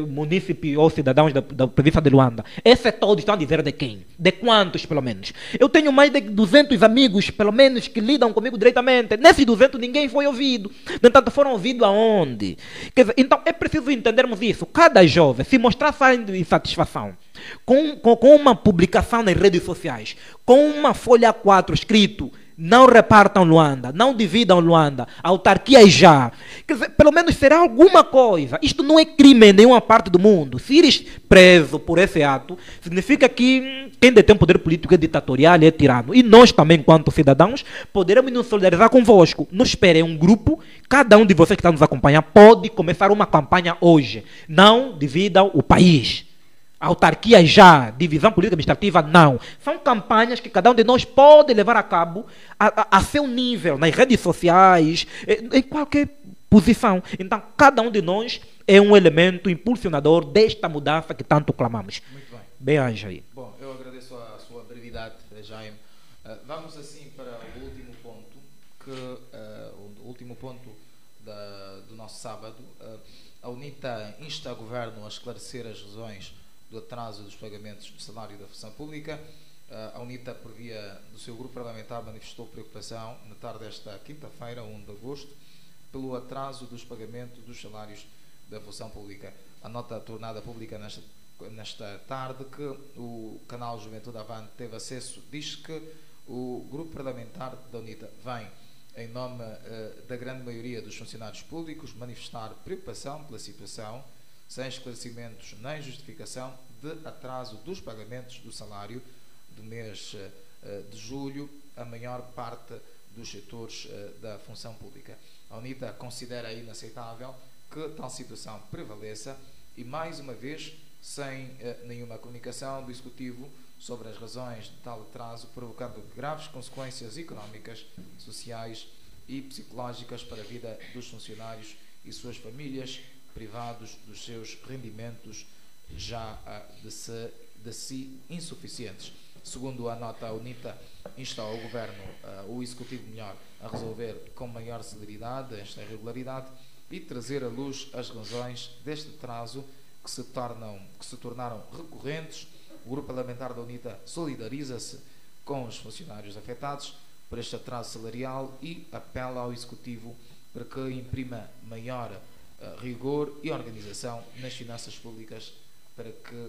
munícipes ou cidadãos da província de Luanda. Esse é todos, estão a dizer de quem? De quantos, pelo menos? Eu tenho mais de 200 amigos, pelo menos, que lidam comigo diretamente. Nesses 200 ninguém foi ouvido. No entanto, foram ouvidos aonde? Quer dizer, então é preciso entendermos isso. Cada jovem, se mostrar saindo insatisfação com uma publicação nas redes sociais, com uma folha A4 escrito: não repartam Luanda, não dividam Luanda, autarquia já. Quer dizer, pelo menos será alguma coisa. Isto não é crime em nenhuma parte do mundo. Se ires preso por esse ato, significa que quem detém poder político é ditatorial, é tirano. E nós também, enquanto cidadãos, poderemos nos solidarizar convosco. Não esperem um grupo, cada um de vocês que está nos acompanhando pode começar uma campanha hoje. Não dividam o país. Autarquia já, divisão política administrativa não. São campanhas que cada um de nós pode levar a cabo a seu nível, nas redes sociais, em qualquer posição. Então, cada um de nós é um elemento impulsionador desta mudança que tanto clamamos. Muito bem. Bem, Anja aí. Bom, eu agradeço a sua brevidade, Jaime. Vamos assim para o último ponto, o último ponto do nosso sábado. A UNITA insta o Governo a esclarecer as razões do atraso dos pagamentos do salário da função pública. A UNITA, por via do seu grupo parlamentar, manifestou preocupação na tarde desta quinta-feira, 1 de agosto, pelo atraso dos pagamentos dos salários da função pública. A nota tornada pública nesta tarde, que o canal Juventude Avante teve acesso, diz que o grupo parlamentar da UNITA vem, em nome da grande maioria dos funcionários públicos, manifestar preocupação pela situação, sem esclarecimentos nem justificação, de atraso dos pagamentos do salário do mês de julho. A maior parte dos setores da função pública. A UNITA considera inaceitável que tal situação prevaleça e, mais uma vez, sem nenhuma comunicação do Executivo sobre as razões de tal atraso, provocando graves consequências económicas, sociais e psicológicas para a vida dos funcionários e suas famílias, privados dos seus rendimentos já de si insuficientes. Segundo a nota, a UNITA insta o Governo, o Executivo melhor, a resolver com maior celeridade esta irregularidade e trazer à luz as razões deste atraso que se tornaram recorrentes. O Grupo Parlamentar da UNITA solidariza-se com os funcionários afetados por este atraso salarial e apela ao Executivo para que imprima maior rigor e organização nas finanças públicas para que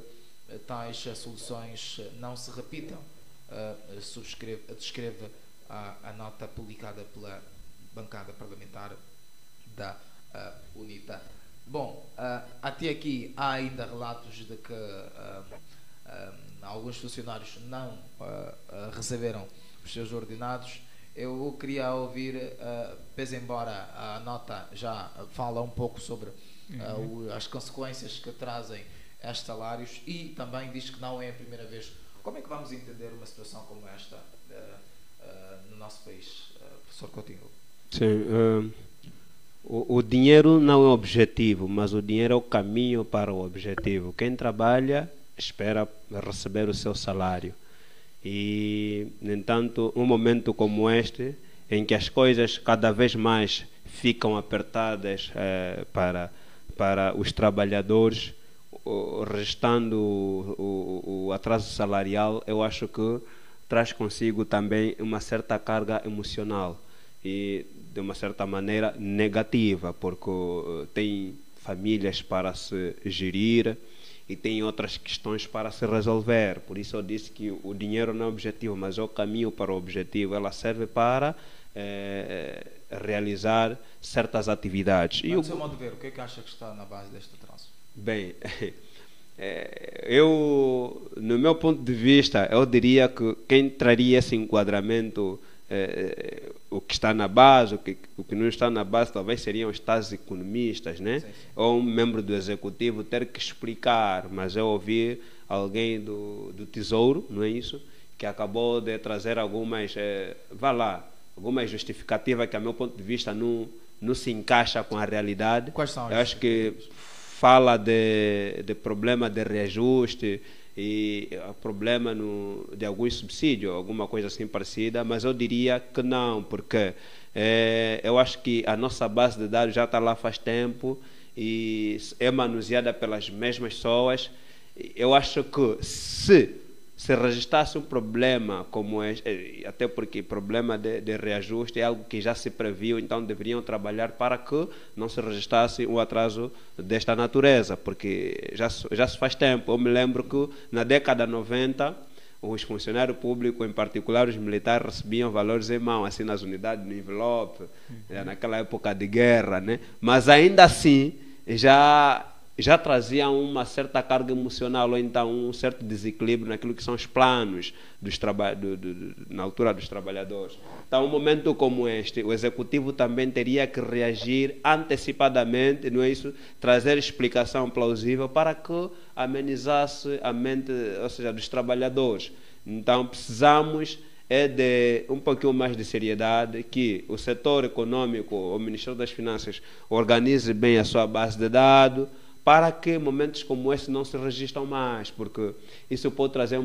tais soluções não se repitam. Descreve a nota publicada pela bancada parlamentar da UNITA. Bom, até aqui há ainda relatos de que alguns funcionários não receberam os seus ordenados. Eu queria ouvir, pese embora a nota já fala um pouco sobre as consequências que trazem estes salários e também diz que não é a primeira vez. Como é que vamos entender uma situação como esta no nosso país, professor Coutinho? Sim, o dinheiro não é o objetivo, mas o dinheiro é o caminho para o objetivo. Quem trabalha espera receber o seu salário. E, no entanto, um momento como este, em que as coisas cada vez mais ficam apertadas para os trabalhadores, restando o atraso salarial, eu acho que traz consigo também uma certa carga emocional e, de uma certa maneira, negativa, porque tem famílias para se gerir e tem outras questões para se resolver. Por isso eu disse que o dinheiro não é o objetivo, mas é o caminho para o objetivo. Ela serve para realizar certas atividades. Mas, do seu modo de ver, o que é que acha que está na base deste atraso? Bem, no meu ponto de vista, eu diria que quem traria esse enquadramento, o que está na base, o que não está na base, talvez seriam os tais economistas, né? Sim, sim. Ou um membro do executivo ter que explicar, mas eu ouvi alguém do Tesouro, não é isso? Que acabou de trazer algumas, algumas justificativas que, a meu ponto de vista, não se encaixa com a realidade. Quais são as? Eu acho que fala de problema de reajuste e problema de algum subsídio, alguma coisa assim parecida, mas eu diria que não, porque eu acho que a nossa base de dados já está lá faz tempo e é manuseada pelas mesmas pessoas. Eu acho que se registrasse um problema como este, até porque problema de reajuste é algo que já se previu, então deveriam trabalhar para que não se registrasse um atraso desta natureza, porque já se faz tempo. Eu me lembro que na década 90, os funcionários públicos, em particular os militares, recebiam valores em mão, assim nas unidades, no envelope, naquela época de guerra, né? Mas ainda assim, já traziam uma certa carga emocional ou então um certo desequilíbrio naquilo que são os planos na altura dos trabalhadores. Então, um momento como este, o executivo também teria que reagir antecipadamente, não é isso? Trazer explicação plausível para que amenizasse a mente, ou seja, dos trabalhadores. Então, precisamos de um pouquinho mais de seriedade, que o setor econômico, o Ministério das Finanças, organize bem a sua base de dados, para que momentos como este não se registram mais, porque isso pode trazer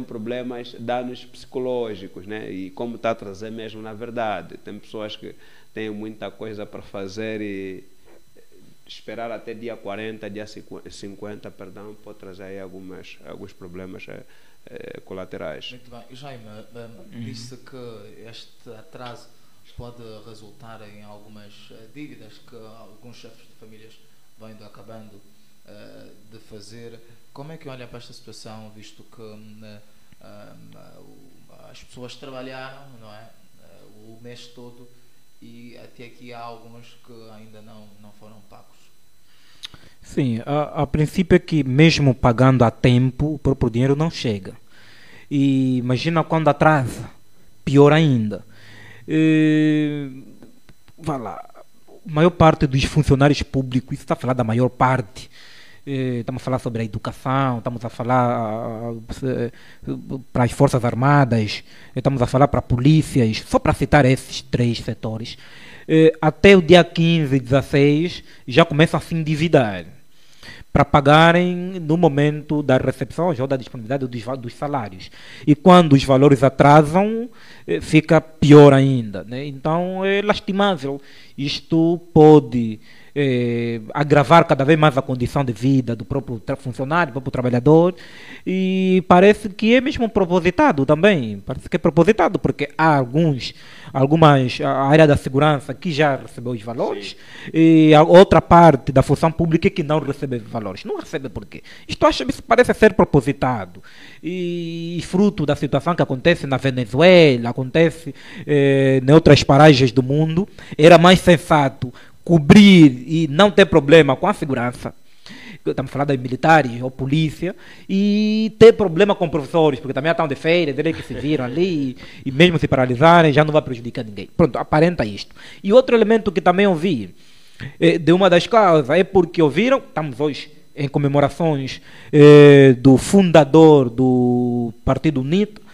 danos psicológicos, né? E como está a trazer mesmo, na verdade. Tem pessoas que têm muita coisa para fazer e esperar até dia 40, dia 50, perdão, pode trazer aí alguns problemas colaterais. Muito bem. Jaime, disse que este atraso pode resultar em algumas dívidas que alguns chefes de famílias vão acabando de fazer. Como é que olha para esta situação, visto que as pessoas trabalharam, não é, o mês todo e até aqui há alguns que ainda não foram pagos? Sim, a princípio é que mesmo pagando a tempo, o próprio dinheiro não chega. E imagina quando atrasa, pior ainda. Vá lá, a maior parte dos funcionários públicos, isso está a falar da maior parte, estamos a falar sobre a educação, estamos a falar para as Forças Armadas, estamos a falar para polícias, só para citar esses 3 setores, até o dia 15, 16, já começam a se endividar para pagarem no momento da recepção ou da disponibilidade dos salários. E quando os valores atrasam, fica pior ainda, né? Então é lastimável. Isto pode agravar cada vez mais a condição de vida do próprio funcionário, do próprio trabalhador, e parece que é mesmo propositado também. Parece que é propositado, porque há a área da segurança que já recebeu os valores, e a outra parte da função pública que não recebe valores. Não recebe por quê? Isso parece ser propositado, e fruto da situação que acontece na Venezuela, acontece em outras paragens do mundo. Era mais sensato cobrir e não ter problema com a segurança, estamos falando de militares ou polícia, e ter problema com professores, porque também estão de férias, eles que se viram ali, e mesmo se paralisarem, já não vai prejudicar ninguém. Pronto, aparenta isto. E outro elemento que também ouvi, de uma das causas, é porque ouviram, estamos hoje em comemorações do fundador do Partido UNITA,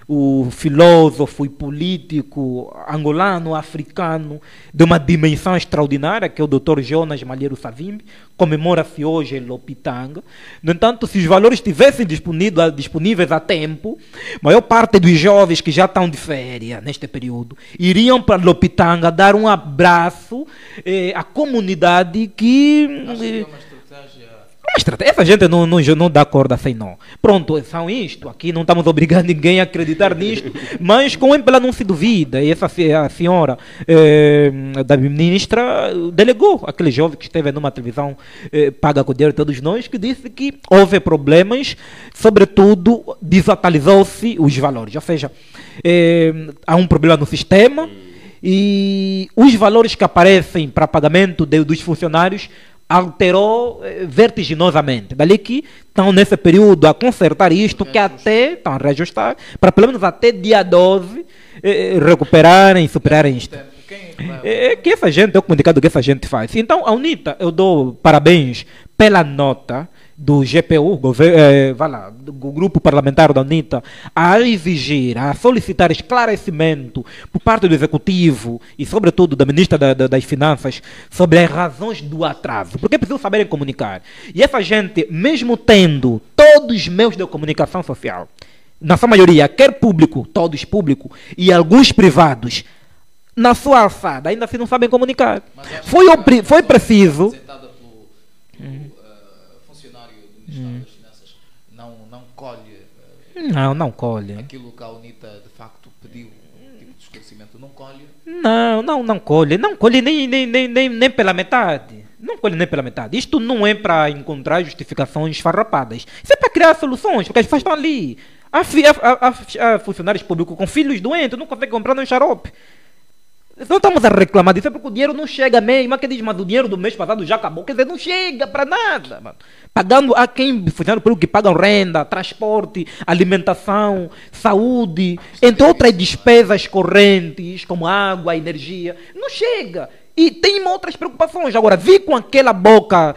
o filósofo e político angolano, africano, de uma dimensão extraordinária, que é o Dr. Jonas Malheiro Savimbi, comemora-se hoje em Lopitanga. No entanto, se os valores estivessem disponíveis a tempo, a maior parte dos jovens que já estão de férias neste período iriam para Lopitanga dar um abraço à comunidade que... Acho que é uma estratégia... Essa gente não dá corda sem nó. Pronto, são isto. Aqui não estamos obrigando ninguém a acreditar nisto, mas com ela não se duvida. E a senhora da ministra delegou aquele jovem que esteve numa televisão paga com o dinheiro de todos nós, que disse que houve problemas, sobretudo desatualizou-se os valores. Ou seja, há um problema no sistema e os valores que aparecem para pagamento dos funcionários alterou vertiginosamente. Dali que estão nesse período a consertar isto, que até estão a reajustar, para pelo menos até dia 12 recuperarem, superarem isto. Que essa gente, é o comunicado que essa gente faz. Então, a UNITA, eu dou parabéns pela nota do GPU, do grupo parlamentar da UNITA, a exigir, a solicitar esclarecimento por parte do Executivo e, sobretudo, da Ministra das Finanças sobre as razões do atraso. Porque é preciso saberem comunicar. E essa gente, mesmo tendo todos os meios de comunicação social, na sua maioria, quer público, todos público, e alguns privados, na sua alçada, ainda assim não sabem comunicar. Foi preciso... Ministério das Finanças não colhe não colhe aquilo que a UNITA de facto pediu, tipo de esclarecimento, não colhe? Não colhe. Não colhe nem pela metade. Não colhe nem pela metade. Isto não é para encontrar justificações farrapadas. Isso é para criar soluções, porque as pessoas estão ali. Há funcionários públicos com filhos doentes, não conseguem comprar nem xarope. Não estamos a reclamar disso, é porque o dinheiro não chega mesmo. Mas que diz, mas o dinheiro do mês passado já acabou. Quer dizer, não chega para nada, mano. Pagando a quem funcionário público que pagam renda, transporte, alimentação, saúde, entre outras despesas correntes, como água, energia. Não chega. E tem outras preocupações. Agora, vir com aquela boca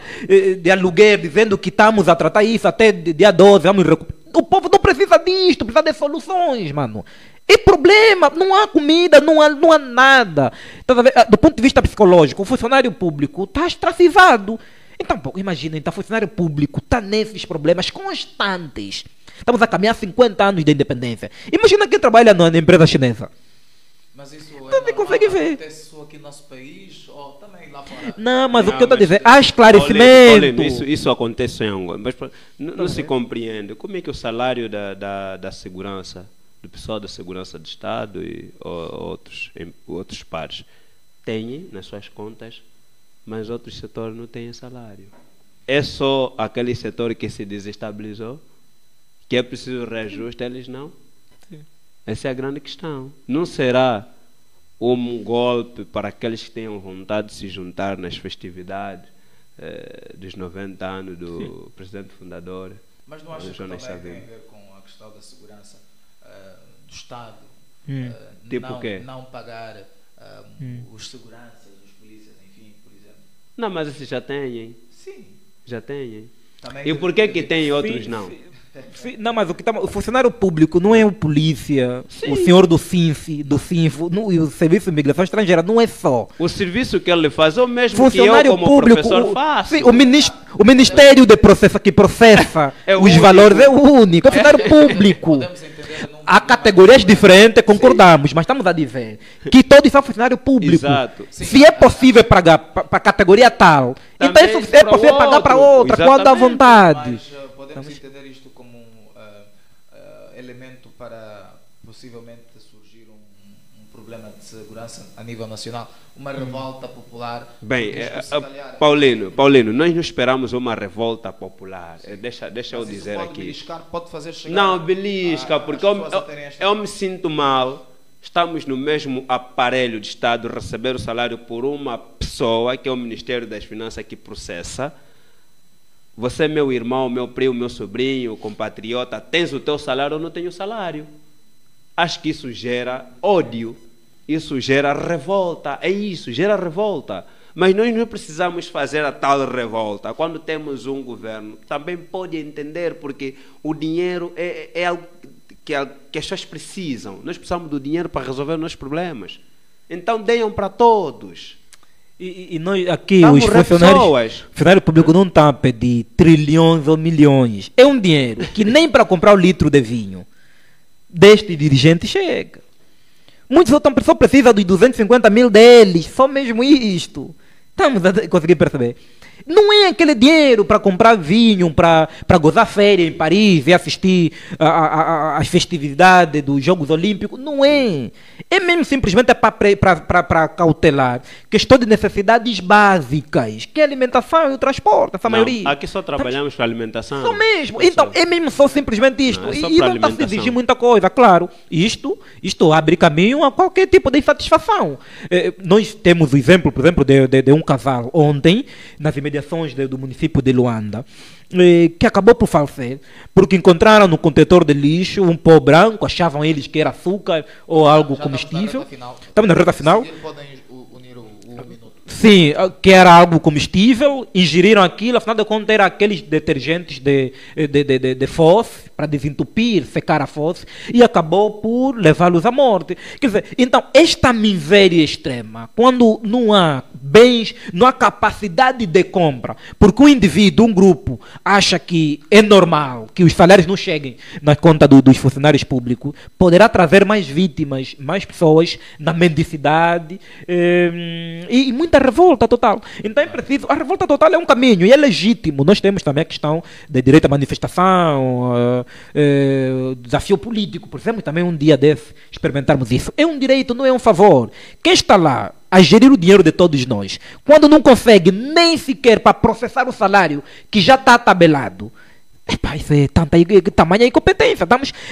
de aluguer dizendo que estamos a tratar isso até dia 12, vamos recuperar. O povo não precisa disto, precisa de soluções, mano. É problema, não há comida, não há nada. Então, do ponto de vista psicológico, o funcionário público está ostracizado. Então, imaginem, então, o funcionário público está nesses problemas constantes. Estamos a caminhar 50 anos de independência. Imagina quem trabalha na empresa chinesa. Mas isso não consegue ver. Acontece só aqui no nosso país ou também lá fora? Não, mas o que eu estou a dizer, há esclarecimento. Isso acontece em Angola, mas não se compreende como é que o salário da segurança, do pessoal da segurança do Estado e outros pares, têm nas suas contas, mas outros setores não têm salário. É só aquele setor que se desestabilizou, que é preciso reajuste, eles não? Sim. Essa é a grande questão. Não será um golpe para aqueles que tenham vontade de se juntar nas festividades dos 90 anos do presidente fundador? Mas não acha que também tem a ver com a questão da segurança do Estado Tipo o quê? Não pagar os seguranças, os polícias, enfim, por exemplo. Não, mas esses já têm. Sim. Já têm. Também E por que que tem e outros Sim, não? sim, não, mas o funcionário público não é o polícia, o senhor do Sinfo, e o Serviço de Imigração Estrangeira, não é só. O serviço que ele faz é o mesmo Funcionário que eu como público, professor faço. sim, o Ministério de Processo que processa É o os único. valores é o único, é funcionário público. Podemos entender num- Há categorias diferentes, concordamos, mas estamos a dizer que todos são funcionário público. Exato. Se é possível pagar para a categoria tal, então Também é para o possível pagar para outro, outra, quando dá exatamente. vontade. Mas podemos entender isto como um elemento para possivelmente surgir um problema de segurança a nível nacional, uma revolta popular. Bem, porque isto, se calhar, Paulino, nós não esperamos uma revolta popular. Deixa eu mas isso dizer pode aqui. beliscar, pode fazer chegar Não, belisca, porque as pessoas a terem esta- eu me sinto mal. Estamos no mesmo aparelho de Estado, receber o salário por uma pessoa, que é o Ministério das Finanças, que processa. Você, meu irmão, meu primo, meu sobrinho, compatriota, tens o teu salário ou não tenho salário? Acho que isso gera ódio, isso gera revolta, é isso, gera revolta. Mas nós não precisamos fazer a tal revolta. Quando temos um governo, também pode entender, porque o dinheiro é algo que as pessoas precisam. Nós precisamos do dinheiro para resolver os nossos problemas. Então, deem para todos. E nós aqui, Vamos os pessoas. funcionários, funcionário público não estão a pedir trilhões ou milhões. É um dinheiro que nem para comprar o litro de vinho deste dirigente chega. Muitos outras pessoas precisam dos 250 mil deles, só mesmo isto. Estamos a conseguir perceber. Não é aquele dinheiro para comprar vinho, para gozar férias em Paris e assistir às festividades dos Jogos Olímpicos. Não é. É mesmo simplesmente para cautelar questão de necessidades básicas, que é a alimentação e o transporte, essa Não, maioria. aqui só trabalhamos para alimentação. Só mesmo. É Então, só. é mesmo só simplesmente isto. Não, é E só não para está a se alimentação. exigir muita coisa, claro. Isto abre caminho a qualquer tipo de insatisfação. Nós temos o exemplo, por exemplo, de um casal ontem, nas imediações do município de Luanda, que acabou por falecer, porque encontraram no contentor de lixo um pó branco, achavam eles que era açúcar ou algo Já comestível. Estamos na reta final. Estamos na reta final. Se seguir, podem unir o minuto. Sim, que era algo comestível, ingeriram aquilo, afinal de contas era aqueles detergentes de fosse, para desentupir, secar a fosse, e acabou por levá-los à morte. Quer dizer, então, esta miséria extrema, quando não há bens, não há capacidade de compra, porque um indivíduo, um grupo, acha que é normal que os salários não cheguem na conta dos funcionários públicos, poderá trazer mais vítimas, mais pessoas na mendicidade e muita revolta total. Então é preciso, a revolta total é um caminho e é legítimo. Nós temos também a questão de direito à manifestação, desafio político, por exemplo, também um dia desse experimentarmos isso. É um direito, não é um favor. Quem está lá a gerir o dinheiro de todos nós, quando não consegue nem sequer para processar o salário que já está tabelado, isso é tamanha incompetência.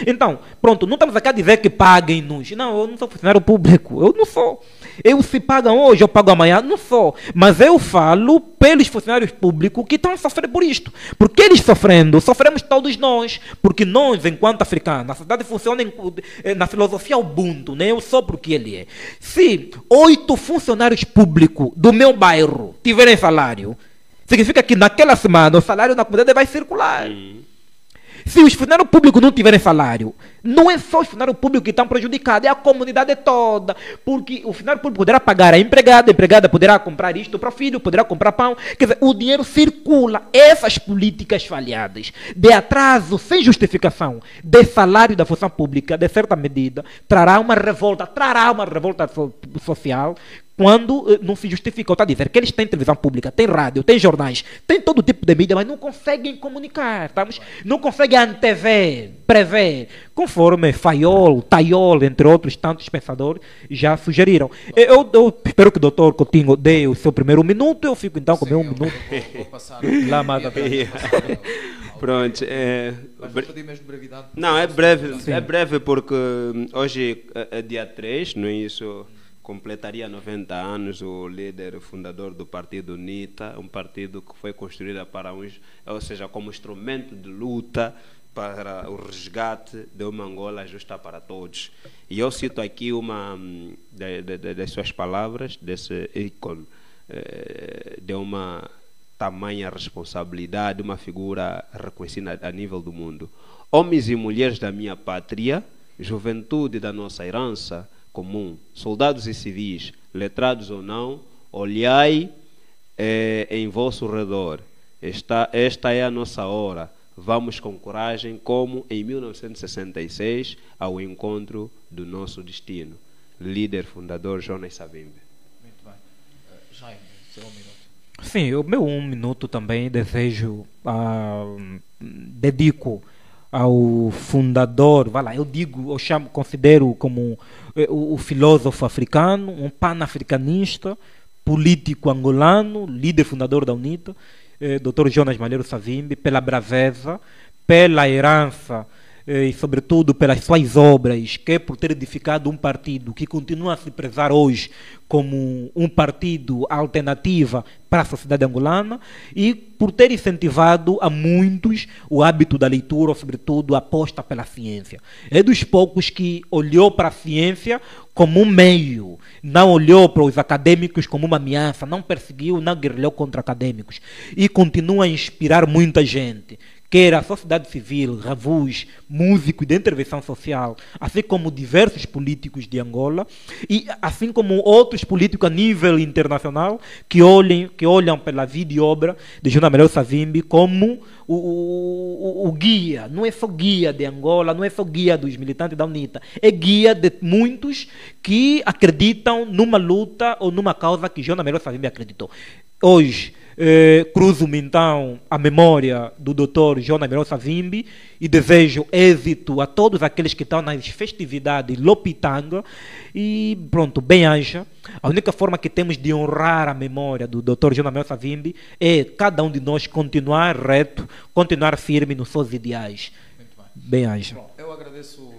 Então, pronto, não estamos aqui a dizer que paguem-nos. Não, eu não sou funcionário público, eu não sou. Eu se pagam hoje, eu pago amanhã, não sou. Mas eu falo pelos funcionários públicos que estão a sofrer por isto. Porque eles sofrendo, sofremos todos nós. Porque nós, enquanto africanos, a sociedade funciona na filosofia Ubuntu, né? Eu sou porque ele é. Se 8 funcionários públicos do meu bairro tiverem salário, significa que naquela semana o salário na comunidade vai circular. Se os funcionários públicos não tiverem salário, não é só os funcionários públicos que estão prejudicados, é a comunidade toda. Porque o funcionário público poderá pagar a empregada poderá comprar isto para o filho, poderá comprar pão. Quer dizer, o dinheiro circula. Essas políticas falhadas, de atraso sem justificação, de salário da função pública, de certa medida, trará uma revolta social, quando não se justifica. Está a dizer que eles têm televisão pública, têm rádio, têm jornais, têm todo tipo de mídia, mas não conseguem comunicar, não conseguem antever, prever, conforme Fayol, Tayol, entre outros tantos pensadores, já sugeriram. Eu espero que o doutor Coutinho dê o seu primeiro minuto, eu fico então com o meu minuto. Vou passar Lá mais Pronto. Mas vou pedir mesmo brevidade. Não, é breve porque hoje é dia 3, não é isso? Completaria 90 anos o líder fundador do partido UNITA, um partido que foi construído para uns, ou seja, como instrumento de luta para o resgate de uma Angola justa para todos. E eu cito aqui uma das suas palavras, desse ícone, de uma tamanha responsabilidade, uma figura reconhecida a nível do mundo. Homens e mulheres da minha pátria, juventude da nossa herança comum, soldados e civis, letrados ou não, olhai em vosso redor. Esta é a nossa hora. Vamos com coragem, como em 1966, ao encontro do nosso destino. Líder fundador Jonas Savimbi. Muito bem. Jaime, seu 1 minuto. Sim, o meu 1 minuto também dedico ao fundador, vai lá, considero como o filósofo africano, um panafricanista, político angolano, líder fundador da UNITA, Dr. Jonas Malheiro Savimbi, pela braveza, pela herança e, sobretudo, pelas suas obras, que é por ter edificado um partido que continua a se prezar hoje como um partido alternativa para a sociedade angolana e por ter incentivado a muitos o hábito da leitura, ou, sobretudo, a aposta pela ciência. É dos poucos que olhou para a ciência como um meio, não olhou para os acadêmicos como uma ameaça, não perseguiu, não guerrilhou contra acadêmicos e continua a inspirar muita gente, quer a sociedade civil, ravus, músicos de intervenção social, assim como diversos políticos de Angola, e assim como outros políticos a nível internacional que olham pela vida e obra de Jonas Malheiro Savimbi como o guia. Não é só guia de Angola, não é só guia dos militantes da UNITA, é guia de muitos que acreditam numa luta ou numa causa que Jonas Malheiro Savimbi acreditou. Hoje, cruzo-me então a memória do Dr. Jonas Malheiro Savimbi e desejo êxito a todos aqueles que estão nas festividades Lopitanga e pronto, bem-aja. A única forma que temos de honrar a memória do Dr. Jonas Malheiro Savimbi é cada um de nós continuar reto, continuar firme nos seus ideais. Bem-aja. Eu agradeço